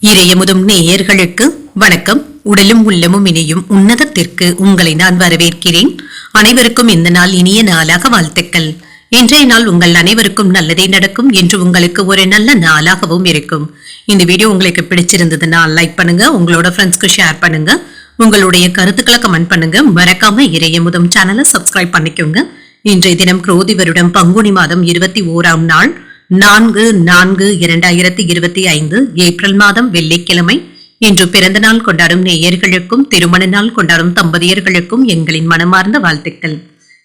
இறையமுதும் நேயர்களுக்கு வணக்கம். உடலும் உள்ளமும் இணையும் உன்னதத்திற்கு உங்களை நான் வரவேற்கிறேன். அனைவருக்கும் இந்த நாள் இனிய நாளாக வாழ்த்துக்கள். இன்றைய நாள் உங்கள் அனைவருக்கும் நல்லதே நடக்கும் என்று உங்களுக்கு ஒரு நல்ல நாளாகவும் இருக்கும். இந்த வீடியோ உங்களுக்கு பிடிச்சிருந்ததுன்னா லைக் பண்ணுங்க, உங்களோட ஃப்ரெண்ட்ஸ்க்கு ஷேர் பண்ணுங்க, உங்களுடைய கருத்துக்களை கமெண்ட் பண்ணுங்க. மறக்காம இறையமுதும் சேனலை சப்ஸ்கிரைப் பண்ணிக்கோங்க. இன்றைய தினம் குரோதி வருடம் பங்குனி மாதம் 21ஆம் நாள் 4/4/2025 ஏப்ரல் மாதம் வெள்ளிக்கிழமை. இன்று பிறந்த நாள் கொண்டாடும் நேயர்களுக்கும் திருமண நாள் கொண்டாடும் தம்பதியர்களுக்கும் எங்களின் மனமார்ந்த வாழ்த்துக்கள்.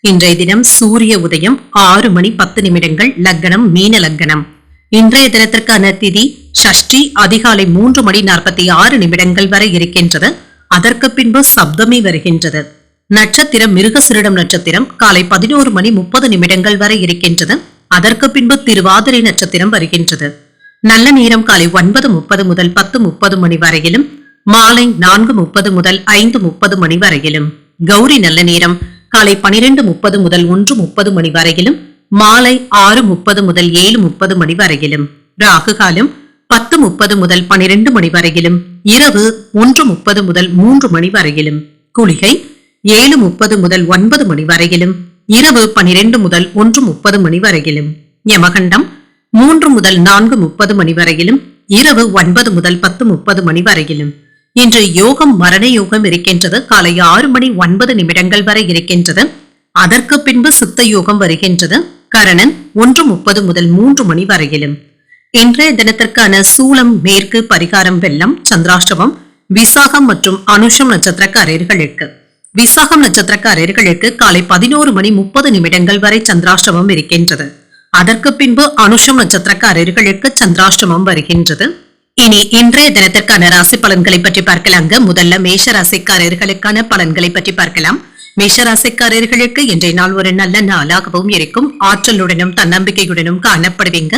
இன்றைய தினம் சூரிய உதயம் 6:10 லக்னம் மீன லக்னம். இன்றைய தினத்திற்கான திதி சஷ்டி அதிகாலை 3:46 வரை இருக்கின்றது. அதற்கு பின்பு சப்தமி வருகின்றது. நட்சத்திரம் மிருகசிரிடம் நட்சத்திரம் காலை 11:30 வரை இருக்கின்றது. அதற்கு பின்பு திருவாதிரை நட்சத்திரம் வருகின்றது. நல்ல நேரம் காலை 9:30 முதல் 10:30 மணி வரையிலும், மாலை 4:30 முதல் 5:30 மணி வரையிலும். கௌரி நல்ல நேரம் காலை 12:30 முதல் 1:30 மணி வரையிலும், மாலை 6:30 முதல் 7:30 மணி வரையிலும். ராகு காலம் 10:30 முதல் 12 மணி வரையிலும், இரவு 1:30 முதல் 3 மணி வரையிலும். குளிகை 7:30 முதல் 9 மணி வரையிலும், இரவு 12 முதல் 1:30 மணி வரையிலும். யமகண்டம் 3 முதல் 4:30 மணி வரையிலும், இரவு 9 முதல் 10:30 மணி வரையிலும். இன்று யோகம் மரண யோகம் இருக்கின்றது. காலை 6:09 வரை இருக்கின்றது. அதற்கு பின்பு சித்த யோகம் வருகின்றது. கரணன் 1:30 முதல் 3 மணி வரையிலும். இன்றைய தினத்திற்கான சூலம் மேற்கு, பரிகாரம் வெள்ளம், சந்திராஷ்டமம் விசாகம் மற்றும் அனுஷம் நட்சத்திரக்காரர்களுக்கு. விசாகம் நட்சத்திரக்காரர்களுக்கு காலை 11:30 வரை சந்திராஷ்டமம் இருக்கின்றது. அதற்கு பின்பு அனுஷம் நட்சத்திரக்காரர்களுக்கு சந்திராஷ்டமம் வருகின்றது. இனி இன்றைய தினத்திற்கான ராசி பலன்களை பற்றி பார்க்கலாங்க. முதல்ல மேஷ ராசிக்காரர்களுக்கான பலன்களை பற்றி பார்க்கலாம். மேஷ ராசிக்காரர்களுக்கு இன்றைய நாள் ஒரு நல்ல நாளாகவும் இருக்கும். ஆற்றலுடனும் தன்னம்பிக்கையுடனும் காணப்படுவீங்க.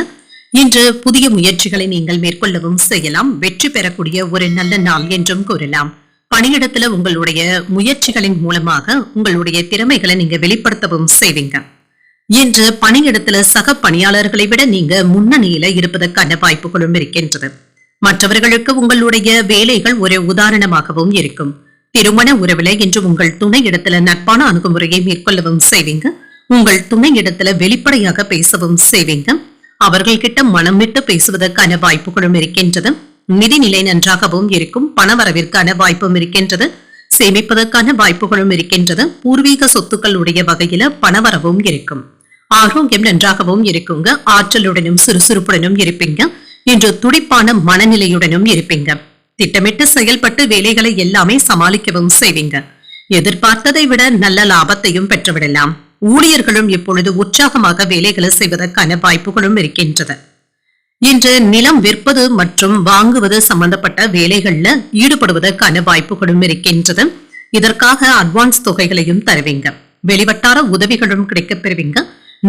இன்று புதிய முயற்சிகளை நீங்கள் மேற்கொள்ளவும் செய்யலாம். வெற்றி பெறக்கூடிய ஒரு நல்ல நாள் என்றும் கூறலாம். பணியிடத்துல உங்களுடைய முயற்சிகளின் மூலமாக உங்களுடைய திறமைகளை நீங்க வெளிப்படுத்தவும் செய்வீங்க. இன்று பணியிடத்துல சக பணியாளர்களை விட நீங்க முன்னணியில இருப்பதற்கான வாய்ப்புகளும் இருக்கின்றது. மற்றவர்களுக்கு உங்களுடைய வேலைகள் ஒரு உதாரணமாகவும் இருக்கும். திருமண உறவில இன்று உங்கள் துணை இடத்துல நட்பான அணுகுமுறையை மேற்கொள்ளவும் செய்வீங்க. உங்கள் துணை இடத்துல வெளிப்படையாக பேசவும் செய்வீங்க. அவர்கள்கிட்ட மனம் விட்டு பேசுவதற்கான வாய்ப்புகளும் இருக்கின்றது. நிதிநிலை நன்றாகவும் இருக்கும். பணவரவிற்கான வாய்ப்பும் இருக்கின்றது. சேமிப்பதற்கான வாய்ப்புகளும் இருக்கின்றது. பூர்வீக சொத்துக்களுடைய வகையில பணவரவும் இருக்கும். ஆரோக்கியம் நன்றாகவும் இருக்குங்க. ஆற்றலுடனும் சுறுசுறுப்புடனும் இருப்பீங்க. இன்று துடிப்பான மனநிலையுடனும் இருப்பீங்க. திட்டமிட்டு செயல்பட்டு வேலைகளை எல்லாமே சமாளிக்கவும் செய்வீங்க. எதிர்பார்த்ததை விட நல்ல லாபத்தையும் பெற்றுவிடலாம். ஊழியர்களும் இப்பொழுது உற்சாகமாக வேலைகளை செய்வதற்கான வாய்ப்புகளும் இருக்கின்றது. இன்று நிலம் விற்பது மற்றும் வாங்குவது சம்பந்தப்பட்ட வேலைகள்ல ஈடுபடுவதற்கான வாய்ப்புகளும் இருக்கின்றது. இதற்காக அட்வான்ஸ் தொகைகளையும் தருவீங்க. வெளிவட்டார உதவிகளும் கிடைக்கப் பெறுவீங்க.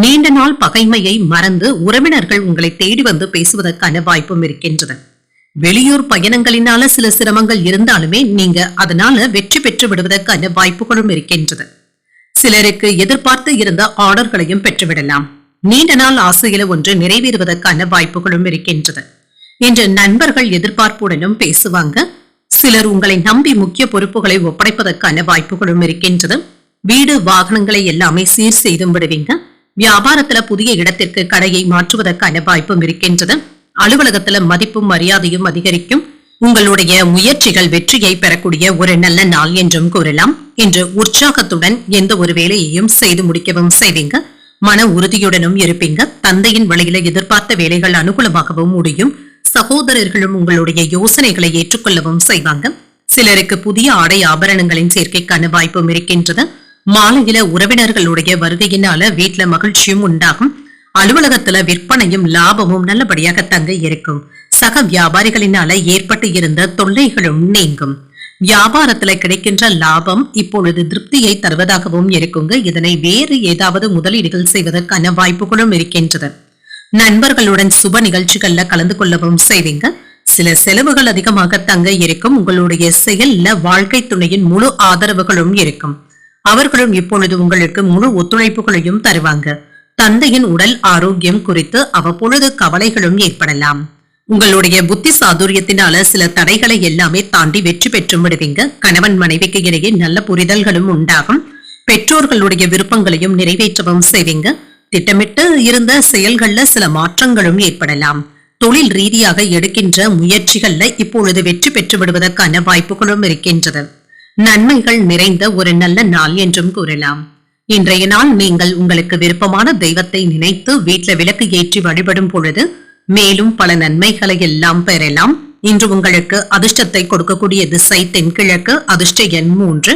நீண்ட நாள் பகைமையை மறந்து உறவினர்கள் உங்களை தேடி வந்து பேசுவதற்கான வாய்ப்பும் இருக்கின்றது. வெளியூர் பயணங்களினால சில சிரமங்கள் இருந்தாலுமே நீங்க அதனால வெற்றி பெற்று விடுவதற்கான வாய்ப்புகளும் இருக்கின்றது. சிலருக்கு எதிர்பார்த்து இருந்த ஆர்டர்களையும் பெற்றுவிடலாம். நீண்ட நாள் ஆசையில ஒன்று நிறைவேறுவதற்கான வாய்ப்புகளும் இருக்கின்றது. இன்று நண்பர்கள் எதிர்பார்ப்புடனும் பேசுவாங்க. சிலர் உங்களை நம்பி முக்கிய பொறுப்புகளை ஒப்படைப்பதற்கான வாய்ப்புகளும் இருக்கின்றது. வீடு வாகனங்களை எல்லாமே சீர் செய்தும் விடுவீங்க. வியாபாரத்துல புதிய இடத்திற்கு கடையை மாற்றுவதற்கான வாய்ப்பும் இருக்கின்றது. அலுவலகத்துல மதிப்பும் மரியாதையும் அதிகரிக்கும். உங்களுடைய முயற்சிகள் வெற்றியை பெறக்கூடிய ஒரு நல்ல நாள் என்றும் கூறலாம். இன்று உற்சாகத்துடன் எந்த ஒரு வேலையையும் செய்து முடிக்கவும் செய்வீங்க. மன உறுதியுடனும் இருப்பீங்க. தந்தையின் வழியில எதிர்பார்த்த வேலைகள் அனுகூலமாகவும் முடியும். சகோதரர்களும் உங்களுடைய யோசனைகளை ஏற்றுக்கொள்ளவும் செய்வாங்க. சிலருக்கு புதிய ஆடை ஆபரணங்களின் சேர்க்கைக்கான வாய்ப்பும் இருக்கின்றது. மாலையில உறவினர்களுடைய வருகையினால வீட்டுல மகிழ்ச்சியும் உண்டாகும். அலுவலகத்துல விற்பனையும் லாபமும் நல்லபடியாக தங்க இருக்கும். சக வியாபாரிகளினால ஏற்பட்டு இருந்த தொல்லைகளும் நீங்கும். வியாபாரத்துல கிடைக்கின்ற லாபம் இப்பொழுது திருப்தியை தருவதாகவும் இருக்குங்க. இதனை வேறு ஏதாவது முதலீடுகள் செய்வதற்கான வாய்ப்புகளும் இருக்கின்றது. நண்பர்களுடன் சுப நிகழ்ச்சிகள்ல கலந்து கொள்ளவும் செய்வீங்க. சில செலவுகள் அதிகமாக தங்க இருக்கும். உங்களுடைய செயல்ல வாழ்க்கை துணையின் முழு ஆதரவுகளும் இருக்கும். அவர்களும் இப்பொழுது உங்களுக்கு முழு ஒத்துழைப்புகளையும் தருவாங்க. தந்தையின் உடல் ஆரோக்கியம் குறித்து அவ்வப்பொழுது கவலைகளும் ஏற்படலாம். உங்களுடைய புத்தி சாதுரியத்தினால சில தடைகளை எல்லாமே தாண்டி வெற்றி பெற்று விடுவீங்க. கணவன் மனைவிக்கு இடையே நல்ல புரிதல்களும் உண்டாகும். பெற்றோர்களுடைய விருப்பங்களையும் நிறைவேற்றவும் செய்வீங்க. திட்டமிட்டு இருந்த செயல்கள்ல சில மாற்றங்களும் ஏற்படலாம். தொழில் ரீதியாக எடுக்கின்ற முயற்சிகள்ல இப்பொழுது வெற்றி பெற்று விடுவதற்கான வாய்ப்புகளும் இருக்கின்றது. நன்மைகள் நிறைந்த ஒரு நல்ல நாள் என்றும் கூறலாம். இன்றைய நாள் நீங்கள் உங்களுக்கு விருப்பமான தெய்வத்தை நினைத்து வீட்டுல விளக்கு ஏற்றி வழிபடும் பொழுது மேலும் பல நன்மைகளை எல்லாம் பெறலாம். இன்று உங்களுக்கு அதிர்ஷ்டத்தை கொடுக்கக்கூடிய திசை தென்கிழக்கு, அதிர்ஷ்ட எண் 3,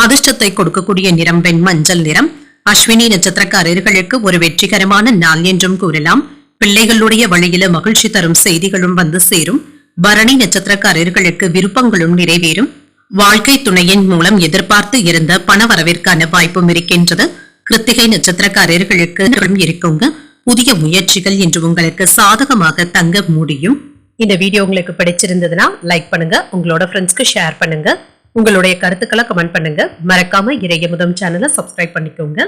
அதிர்ஷ்டத்தை கொடுக்கக்கூடிய நிறம் வெண் மஞ்சள் நிறம். அஸ்வினி நட்சத்திரக்காரர்களுக்கு ஒரு வெற்றிகரமான நாள் என்றும் கூறலாம். பிள்ளைகளுடைய வழியில மகிழ்ச்சி தரும் செய்திகளும் வந்து சேரும். பரணி நட்சத்திரக்காரர்களுக்கு விருப்பங்களும் நிறைவேறும். வாழ்க்கை துணையின் மூலம் எதிர்பார்த்து இருந்த பண வரவிற்கான வாய்ப்பும் இருக்கின்றது. கிருத்திகை நட்சத்திரக்காரர்களுக்கு இருக்குங்க. புதிய முயற்சிகள் இன்று உங்களுக்கு சாதகமாக தங்க முடியும். இந்த வீடியோ உங்களுக்கு பிடிச்சிருந்ததுன்னா லைக் பண்ணுங்க, உங்களோட ஃப்ரெண்ட்ஸ்க்கு ஷேர் பண்ணுங்க, உங்களுடைய கருத்துக்களை கமெண்ட் பண்ணுங்க. மறக்காம இறையமுதம் சேனலை சப்ஸ்கிரைப் பண்ணிக்கோங்க.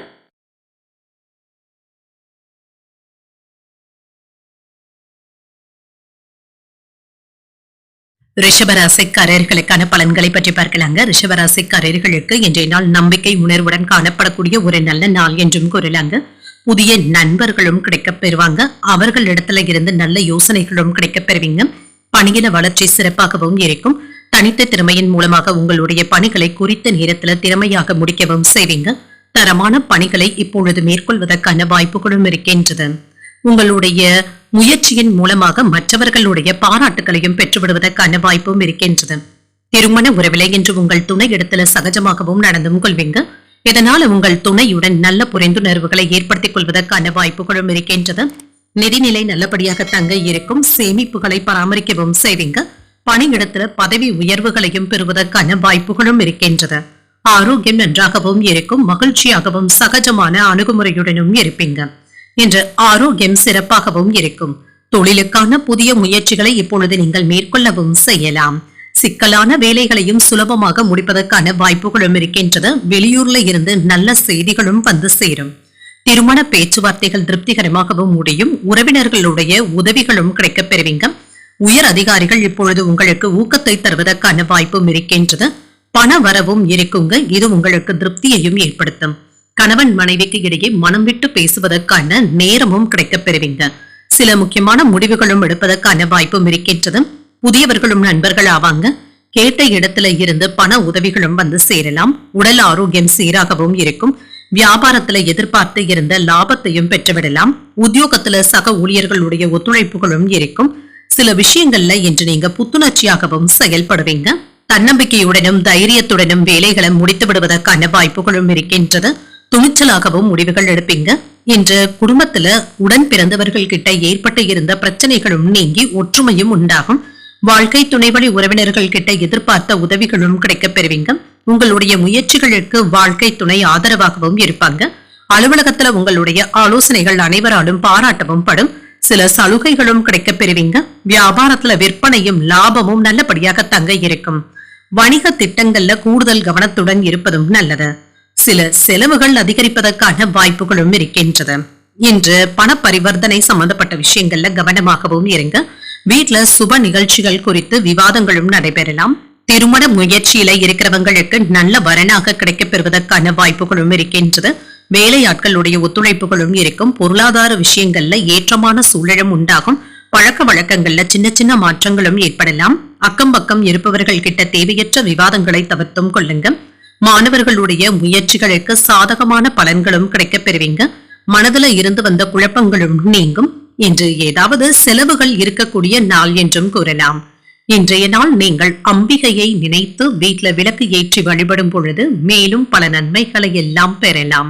ரிஷபராசிக்காரர்களுக்கான பலன்களை பற்றி பார்க்கலாங்க. ரிஷபராசிக்காரர்களுக்கு இன்றைய நாள் நம்பிக்கை உணர்வுடன் காணப்படக்கூடிய ஒரு நல்ல நாள் என்றும் கூறலாங்க. புதிய நண்பர்களும் கிடைக்கப் பெறுவாங்க. அவர்களிடத்துல இருந்து நல்ல யோசனைகளும் கிடைக்கப் பெறுவீங்க. பணியில வளர்ச்சி சிறப்பாகவும் இருக்கும். தனித்த திறமையின் மூலமாக உங்களுடைய பணிகளை குறித்த நேரத்துல திறமையாக முடிக்கவும் செய்வீங்க. தரமான பணிகளை இப்பொழுது மேற்கொள்வதற்கான வாய்ப்புகளும் இருக்கின்றது. உங்களுடைய முயற்சியின் மூலமாக மற்றவர்களுடைய பாராட்டுகளையும் பெற்றுவிடுவதற்கான வாய்ப்பும் இருக்கின்றது. திருமண உறவிலை என்று உங்கள் துணை இடத்துல சகஜமாகவும் நடந்தும் கொள்வீங்க. இதனால உங்கள் துணையுடன் நல்ல புரிந்துணர்வுகளை ஏற்படுத்திக் கொள்வதற்கான வாய்ப்புகளும் இருக்கின்றது. நிதிநிலை நல்லபடியாக தங்க இருக்கும். சேமிப்புகளை பராமரிக்கவும் செய்வீங்க. பணியிடத்துல பதவி உயர்வுகளையும் பெறுவதற்கான வாய்ப்புகளும் இருக்கின்றது. ஆரோக்கியம் நன்றாகவும் இருக்கும். மகிழ்ச்சியாகவும் சகஜமான அணுகுமுறையுடனும் இருப்பீங்க. இன்று ஆரோக்கியம் சிறப்பாகவும் இருக்கும். தொழிலுக்கான புதிய முயற்சிகளை இப்பொழுது நீங்கள் மேற்கொள்ளவும் செய்யலாம். சிக்கலான வேலைகளையும் சுலபமாக முடிப்பதற்கான வாய்ப்புகளும் இருக்கின்றது. வெளியூர்ல இருந்து நல்ல செய்திகளும் வந்து சேரும். திருமண பேச்சுவார்த்தைகள் திருப்திகரமாகவும் முடியும். உறவினர்களுடைய உதவிகளும் கிடைக்கப் பெறுவீங்க. உயர் அதிகாரிகள் இப்பொழுது உங்களுக்கு ஊக்கத்தை தருவதற்கான வாய்ப்பும் இருக்கின்றது. பண வரவும் இருக்குங்க. இது உங்களுக்கு திருப்தியையும் ஏற்படுத்தும். கணவன் மனைவிக்கு இடையே மனம் விட்டு பேசுவதற்கான நேரமும் கிடைக்கப் பெறுவீங்க. சில முக்கியமான முடிவுகளும் எடுப்பதற்கான வாய்ப்பும் இருக்கின்றது. புதியவர்களும் நண்பர்கள் ஆவாங்க. கேட்ட இடத்துல இருந்து பண உதவிகளும் வந்து சேரலாம். உடல் ஆரோக்கியம் சீராகவும் இருக்கும். வியாபாரத்துல எதிர்பார்த்து இருந்த லாபத்தையும் பெற்றுவிடலாம். உத்தியோகத்துல சக ஊழியர்களுடைய ஒத்துழைப்புகளும் இருக்கும். சில விஷயங்கள்ல இன்று நீங்க புத்துணர்ச்சியாகவும் செயல்படுவீங்க. தன்னம்பிக்கையுடனும் தைரியத்துடனும் வேலைகளை முடித்து விடுவதற்கான வாய்ப்புகளும் இருக்கின்றது. துணிச்சலாகவும் முடிவுகள் எடுப்பீங்க. இன்று குடும்பத்துல உடன் பிறந்தவர்கள் கிட்ட ஏற்பட்டு இருந்த பிரச்சனைகளும் நீங்கி ஒற்றுமையும் உண்டாகும். வாழ்க்கை துணைவழி உறவினர்கள் கிட்ட எதிர்பார்த்த உதவிகளும் கிடைக்கப் பெறுவீங்க. உங்களுடைய முயற்சிகளுக்கு வாழ்க்கை துணை ஆதரவாகவும் இருப்பாங்க. அலுவலகத்துல உங்களுடைய ஆலோசனைகள் அனைவராலும் பாராட்டவும் படும். சில சலுகைகளும் கிடைக்கப் பெறுவீங்க. வியாபாரத்துல விற்பனையும் லாபமும் நல்லபடியாக தங்க இருக்கும். வணிக திட்டங்கள்ல கூடுதல் கவனத்துடன் இருப்பதும் நல்லது. சில செலவுகள் அதிகரிப்பதற்கான வாய்ப்புகளும் இருக்கின்றது. இன்று பண பரிவர்த்தனை சம்பந்தப்பட்ட விஷயங்கள்ல கவனமாகவும் இருங்க. வீட்டுல சுப நிகழ்ச்சிகள் குறித்து விவாதங்களும் நடைபெறலாம். திருமண முயற்சியில இருக்கிறவங்களுக்கு நல்ல வரனாக கிடைக்கப் பெறுவதற்கான வாய்ப்புகளும் இருக்கின்றது. வேலையாட்களுடைய ஒத்துழைப்புகளும் இருக்கும். பொருளாதார விஷயங்கள்ல ஏற்றமான சூழலும் உண்டாகும். பழக்க வழக்கங்கள்ல சின்ன சின்ன மாற்றங்களும் ஏற்படலாம். அக்கம் பக்கம் இருப்பவர்கள் கிட்ட தேவையற்ற விவாதங்களை தவிர்த்தும் கொள்ளுங்க. மாணவர்களுடைய முயற்சிகளுக்கு சாதகமான பலன்களும் கிடைக்கப் பெறுவீங்க. மனதுல இருந்து வந்த குழப்பங்களும் நீங்கும். இன்று ஏதாவது செலவுகள் இருக்கக்கூடிய நாள் என்றும் கூறலாம். இன்றைய நாள் நீங்கள் அம்பிகையை நினைத்து வீட்டுல விளக்கு ஏற்றி வழிபடும் பொழுது மேலும் பல நன்மைகளை எல்லாம் பெறலாம்.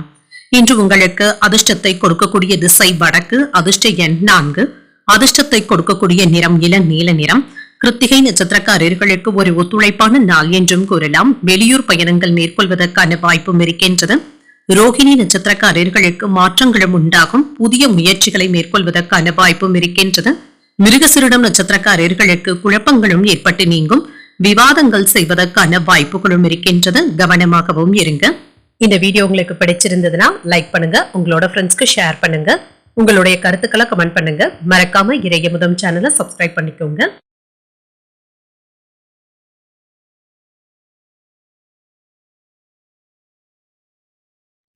இன்று உங்களுக்கு அதிர்ஷ்டத்தை கொடுக்கக்கூடிய திசை வடக்கு, அதிர்ஷ்ட எண் 4, அதிர்ஷ்டத்தை கொடுக்கக்கூடிய நிறம் இளநீல நிறம். கிருத்திகை நட்சத்திரக்காரர்களுக்கு ஒரு ஒத்துழைப்பான நாள் என்றும் கூறலாம். வெளியூர் பயணங்கள் மேற்கொள்வதற்கான வாய்ப்பும் இருக்கின்றது. ரோகிணி நட்சத்திரக்காரர்களுக்கு மாற்றங்களும் உண்டாகும். புதிய முயற்சிகளை மேற்கொள்வதற்கான வாய்ப்பும் இருக்கின்றது. மிருகசிருடம் நட்சத்திரக்காரர்களுக்கு குழப்பங்களும் ஏற்பட்டு நீங்கும். விவாதங்கள் செய்வதற்கான வாய்ப்புகளும் இருக்கின்றது. கவனமாகவும் இருங்க. இந்த வீடியோ உங்களுக்கு பிடிச்சிருந்ததுன்னா லைக் பண்ணுங்க, உங்களோட ஃப்ரெண்ட்ஸ்க்கு ஷேர் பண்ணுங்க. உங்களுடைய கருத்துக்களை கமெண்ட் பண்ணுங்க. மறக்காம இறையமுதம் சேனலை சப்ஸ்கிரைப் பண்ணிக்கோங்க.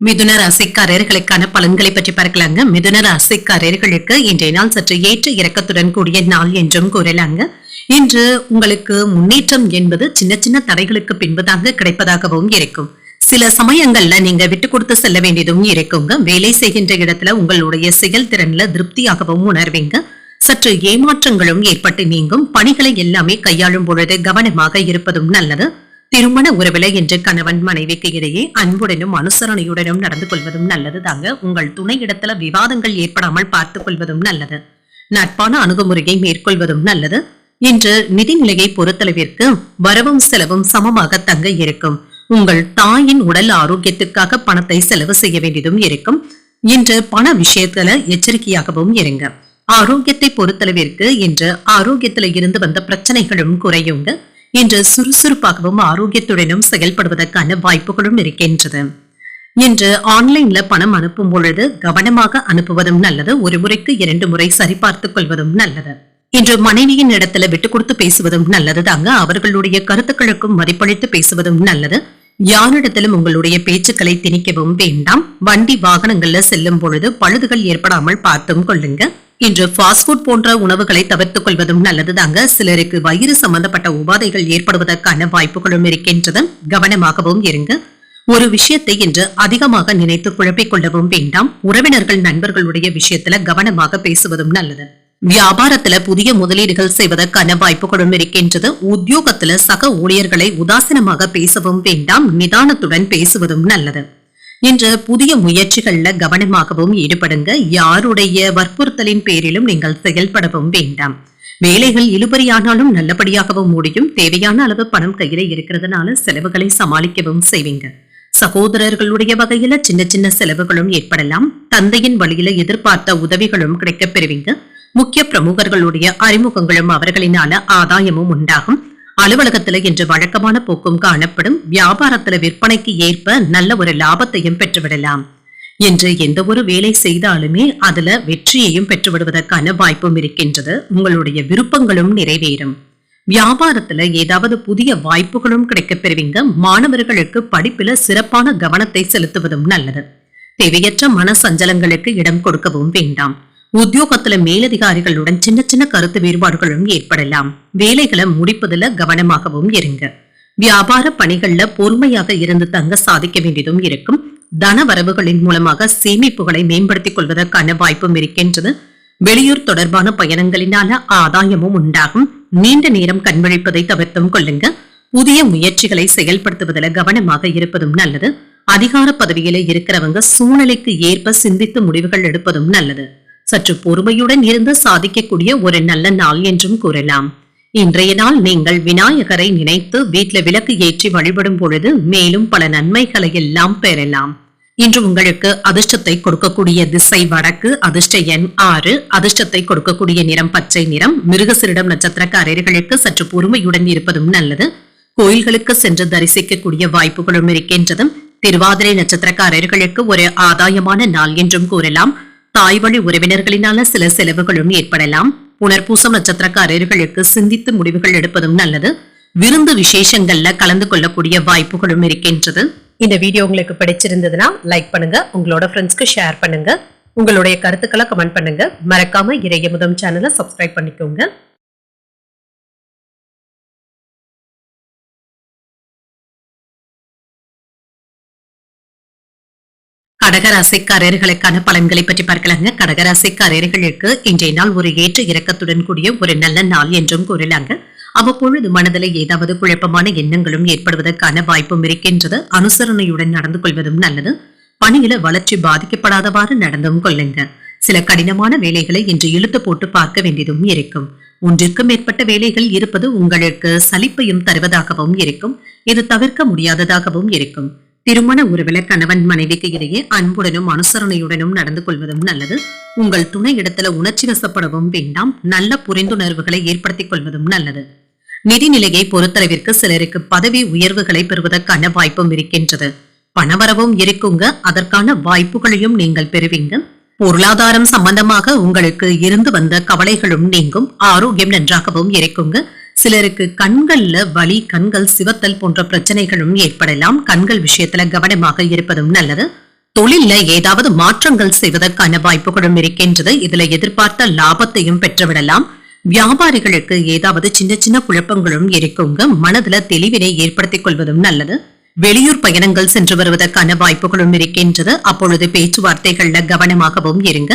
மிதுன ராசிக்காரர்களுக்கான பலன்களை பற்றி பார்க்கலாங்க. மிதுன ராசிக்காரர்களுக்கு இன்றைய நாள் சற்று ஏற்ற இறக்கத்துடன் கூடிய நாள் என்றும் கூறலாங்க. இன்று உங்களுக்கு முன்னேற்றம் என்பது சின்ன சின்ன தடைகளுக்கு பின்புதாங்க கிடைப்பதாகவும் இருக்கும். சில சமயங்கள்ல நீங்க விட்டு கொடுத்து செல்ல வேண்டியதும் இருக்குங்க. வேலை செய்கின்ற இடத்துல உங்களுடைய செயல்திறன்ல திருப்தியாகவும் உணர்வீங்க. சற்று ஏமாற்றங்களும் ஏற்பட்டு நீங்கும். பணிகளை எல்லாமே கையாளும் பொழுது கவனமாக இருப்பதும் நல்லது. திருமண உறவில என்று கணவன் மனைவிக்கு இடையே அன்புடனும் அனுசரணையுடனும் நடந்து கொள்வதும் நல்லது தாங்க. உங்கள் துணை இடத்துல விவாதங்கள் ஏற்படாமல் பார்த்துக் கொள்வதும் நல்லது. நட்பான அணுகுமுறையை மேற்கொள்வதும் நல்லது. இன்று நிதிநிலையை பொறுத்தளவிற்கு வரவும் செலவும் சமமாக தங்க இருக்கும். உங்கள் தாயின் உடல் ஆரோக்கியத்துக்காக பணத்தை செலவு செய்ய வேண்டியதும் இருக்கும். இன்று பண விஷயத்துல எச்சரிக்கையாகவும் இருங்க. ஆரோக்கியத்தை பொறுத்தளவிற்கு இன்று ஆரோக்கியத்துல இருந்து வந்த பிரச்சனைகளும் குறையுங்க. இன்று சுறுசுறுப்பாகவும் ஆரோக்கியத்துடனும் செயல்படுவதற்கான வாய்ப்புகளும் இருக்கின்றது. இன்று ஆன்லைன்ல பணம் அனுப்பும் பொழுது கவனமாக அனுப்புவதும் நல்லது. ஒரு முறைக்கு 2 முறை சரிபார்த்துக் கொள்வதும் நல்லது. இன்று மனைவியின் இடத்துல விட்டு கொடுத்து பேசுவதும் நல்லது தாங்க. அவர்களுடைய கருத்துக்களுக்கும் மதிப்பளித்து பேசுவதும் நல்லது. யாரிடத்திலும் உங்களுடைய பேச்சுக்களை திணிக்கவும் வேண்டாம். வண்டி வாகனங்கள்ல செல்லும் பொழுது பழுதுகள் ஏற்படாமல் பார்த்தும் கொள்ளுங்க. இன்று ஃபாஸ்ட் ஃபுட் போன்ற உணவுகளை தவிர்த்துக் கொள்வதும் நல்லது தாங்க. சிலருக்கு வயிறு சம்பந்தப்பட்ட உபாதைகள் ஏற்படுவதற்கான வாய்ப்புகளும் இருக்கின்றது. கவனமாகவும் இருங்க. ஒரு விஷயத்தை இன்று அதிகமாக நினைத்து குழப்பிக் கொள்ளவும் வேண்டாம். உறவினர்கள் நண்பர்களுடைய விஷயத்துல கவனமாக பேசுவதும் நல்லது. வியாபாரத்துல புதிய முதலீடுகள் செய்வதற்கான வாய்ப்புகளும் இருக்கின்றது. உத்தியோகத்துல சக ஊழியர்களை உதாசீனமாக பேசவும் வேண்டாம். நிதானத்துடன் பேசுவதும் நல்லது. இன்று புதிய முயற்சிகள்ல கவனமாகவும் ஈடுபடுங்க. யாருடைய வற்புறுத்தலின் பேரிலும் நீங்கள் செயல்படவும் வேண்டாம். வேலைகள் இழுபறியானாலும் நல்லபடியாகவும் முடியும். தேவையான அளவு பணம் கையில இருக்கிறதுனால செலவுகளை சமாளிக்கவும் செய்வீங்க. சகோதரர்களுடைய வகையில சின்ன சின்ன செலவுகளும் ஏற்படலாம். தந்தையின் வழியில எதிர்பார்த்த உதவிகளும் கிடைக்கப் பெறுவீங்க. முக்கிய பிரமுகர்களுடைய அறிமுகங்களும் அவர்களினால ஆதாயமும் உண்டாகும். அலுவலகத்துல இன்று வழக்கமான போக்கும் காணப்படும். வியாபாரத்துல விற்பனைக்கு ஏற்ப நல்ல ஒரு லாபத்தையும் பெற்றுவிடலாம். என்று எந்த ஒரு வேலை செய்தாலுமே அதுல வெற்றியையும் பெற்றுவிடுவதற்கான வாய்ப்பும் இருக்கின்றது. உங்களுடைய விருப்பங்களும் நிறைவேறும். வியாபாரத்துல ஏதாவது புதிய வாய்ப்புகளும் கிடைக்கப் பெறுவீங்க. மாணவர்களுக்கு படிப்பில சிறப்பான கவனத்தை செலுத்துவதும் நல்லது. தேவையற்ற மன சஞ்சலங்களுக்கு இடம் கொடுக்கவும் வேண்டாம். உத்தியோகத்துல மேலதிகாரிகளுடன் சின்ன சின்ன கருத்து வேறுபாடுகளும் ஏற்படலாம். வேலைகளை முடிப்பதுல கவனமாகவும் இருங்க. வியாபார பணிகள்ல பொறுமையாக இருந்து தங்க சாதிக்க வேண்டியதும் இருக்கும். தன வரவுகளின் மூலமாக சேமிப்புகளை மேம்படுத்திக் கொள்வதற்கான வாய்ப்பும் இருக்கின்றது. வெளியூர் தொடர்பான பயணங்களினால ஆதாயமும் உண்டாகும். நீண்ட நேரம் கண்விழிப்பதை தவிர்த்தும் கொள்ளுங்க. புதிய முயற்சிகளை செயல்படுத்துவதில் கவனமாக இருப்பதும் நல்லது. அதிகார பதவியில இருக்கிறவங்க சூழ்நிலைக்கு ஏற்ப சிந்தித்து முடிவுகள் எடுப்பதும் நல்லது. சற்று பொறுமையுடன் இருந்து சாதிக்கக்கூடிய ஒரு நல்ல நாள் என்றும் கூறலாம். இன்றைய நாள் நீங்கள் விநாயகரை நினைத்து வீட்டுல விளக்கு ஏற்றி வழிபடும் பொழுது மேலும் பல நன்மைகளை எல்லாம் பெறலாம். இன்று உங்களுக்கு அதிர்ஷ்டத்தை கொடுக்கக்கூடிய திசை வடக்கு. அதிர்ஷ்ட எண் 6. அதிர்ஷ்டத்தை கொடுக்கக்கூடிய நிறம் பச்சை நிறம். மிருகசீரிடம் நட்சத்திரக்காரர்களுக்கு சற்று பொறுமையுடன் இருப்பதும் நல்லது. கோயில்களுக்கு சென்று தரிசிக்கக்கூடிய வாய்ப்புகளும் இருக்கின்றது. திருவாதிரை நட்சத்திரக்காரர்களுக்கு ஒரு ஆதாயமான நாள் என்றும் கூறலாம். தாய் வழி உறவினர்களினால சில செலவுகளும் ஏற்படலாம். புனர்பூசம் நட்சத்திரக்காரர்களுக்கு சிந்தித்து முடிவுகள் எடுப்பதும் நல்லது. விருந்து விசேஷங்கள்ல கலந்து கொள்ளக்கூடிய வாய்ப்புகளும் இருக்கின்றது. இந்த வீடியோ உங்களுக்கு பிடிச்சிருந்ததுன்னா லைக் பண்ணுங்க. உங்களோட ஃப்ரெண்ட்ஸ்க்கு ஷேர் பண்ணுங்க. உங்களுடைய கருத்துக்களை கமெண்ட் பண்ணுங்க. மறக்காம இறையமுதம் சேனலை சப்ஸ்கிரைப் பண்ணிக்கோங்க. கடகராசிக்காரர்களுக்கான பலன்களை பற்றி பார்க்கலாங்க. கடகராசிக்காரர்களுக்கு இன்றைய நாள் ஒரு ஏற்ற இறக்கத்துடன் கூடிய ஒரு நல்ல நாள் என்றும் கூறலாங்க. அவ்வப்பொழுது மனதில் ஏதாவது குழப்பமான எண்ணங்களும் ஏற்படுவதற்கான வாய்ப்பும் இருக்கின்றது. அனுசரணையுடன் நடந்து கொள்வதும் நல்லது. பணியில வளர்ச்சி பாதிக்கப்படாதவாறு நடந்தும் கொள்ளுங்க. சில கடினமான வேலைகளை இன்று இழுத்து போட்டு பார்க்க வேண்டியதும் இருக்கும். ஒன்றிற்கும் மேற்பட்ட வேலைகள் இருப்பது உங்களுக்கு சலிப்பையும் தருவதாகவும் இருக்கும். இது தவிர்க்க முடியாததாகவும் இருக்கும். திருமண உறவில கணவன் மனைவிக்கு இடையே அன்புடனும் அனுசரணையுடனும் நடந்து கொள்வதும் நல்லது. உங்கள் துணை இடத்துல உணர்ச்சி வசப்படவும் வேண்டாம். நல்ல புரிந்துணர்வுகளை ஏற்படுத்திக் கொள்வதும் நல்லது. நிதிநிலையை பொறுத்தளவிற்கு சிலருக்கு பதவி உயர்வுகளை பெறுவதற்கான வாய்ப்பும் இருக்கின்றது. பணவரவும் இருக்குங்க. அதற்கான வாய்ப்புகளையும் நீங்கள் பெறுவீங்க. பொருளாதாரம் சம்பந்தமாக உங்களுக்கு இருந்து வந்த கவலைகளும் நீங்கும். ஆரோக்கியம் நன்றாகவும் இருக்குங்க. சிலருக்கு கண்கள்ல வலி, கண்கள் சிவத்தல் போன்ற பிரச்சனைகளும் ஏற்படலாம். கண்கள் விஷயத்துல கவனமாக இருப்பதும் நல்லது. தொழில்ல ஏதாவது மாற்றங்கள் செய்வதற்கான வாய்ப்புகளும் இருக்கின்றது. இதுல எதிர்பார்த்த லாபத்தையும் பெற்றுவிடலாம். வியாபாரிகளுக்கு ஏதாவது சின்ன சின்ன குழப்பங்களும் இருக்குங்க. மனதுல தெளிவினை ஏற்படுத்திக் கொள்வதும் நல்லது. வெளியூர் பயணங்கள் சென்று வருவதற்கான வாய்ப்புகளும் இருக்கின்றது. அப்பொழுது பேச்சுவார்த்தைகள்ல கவனமாகவும் இருங்க.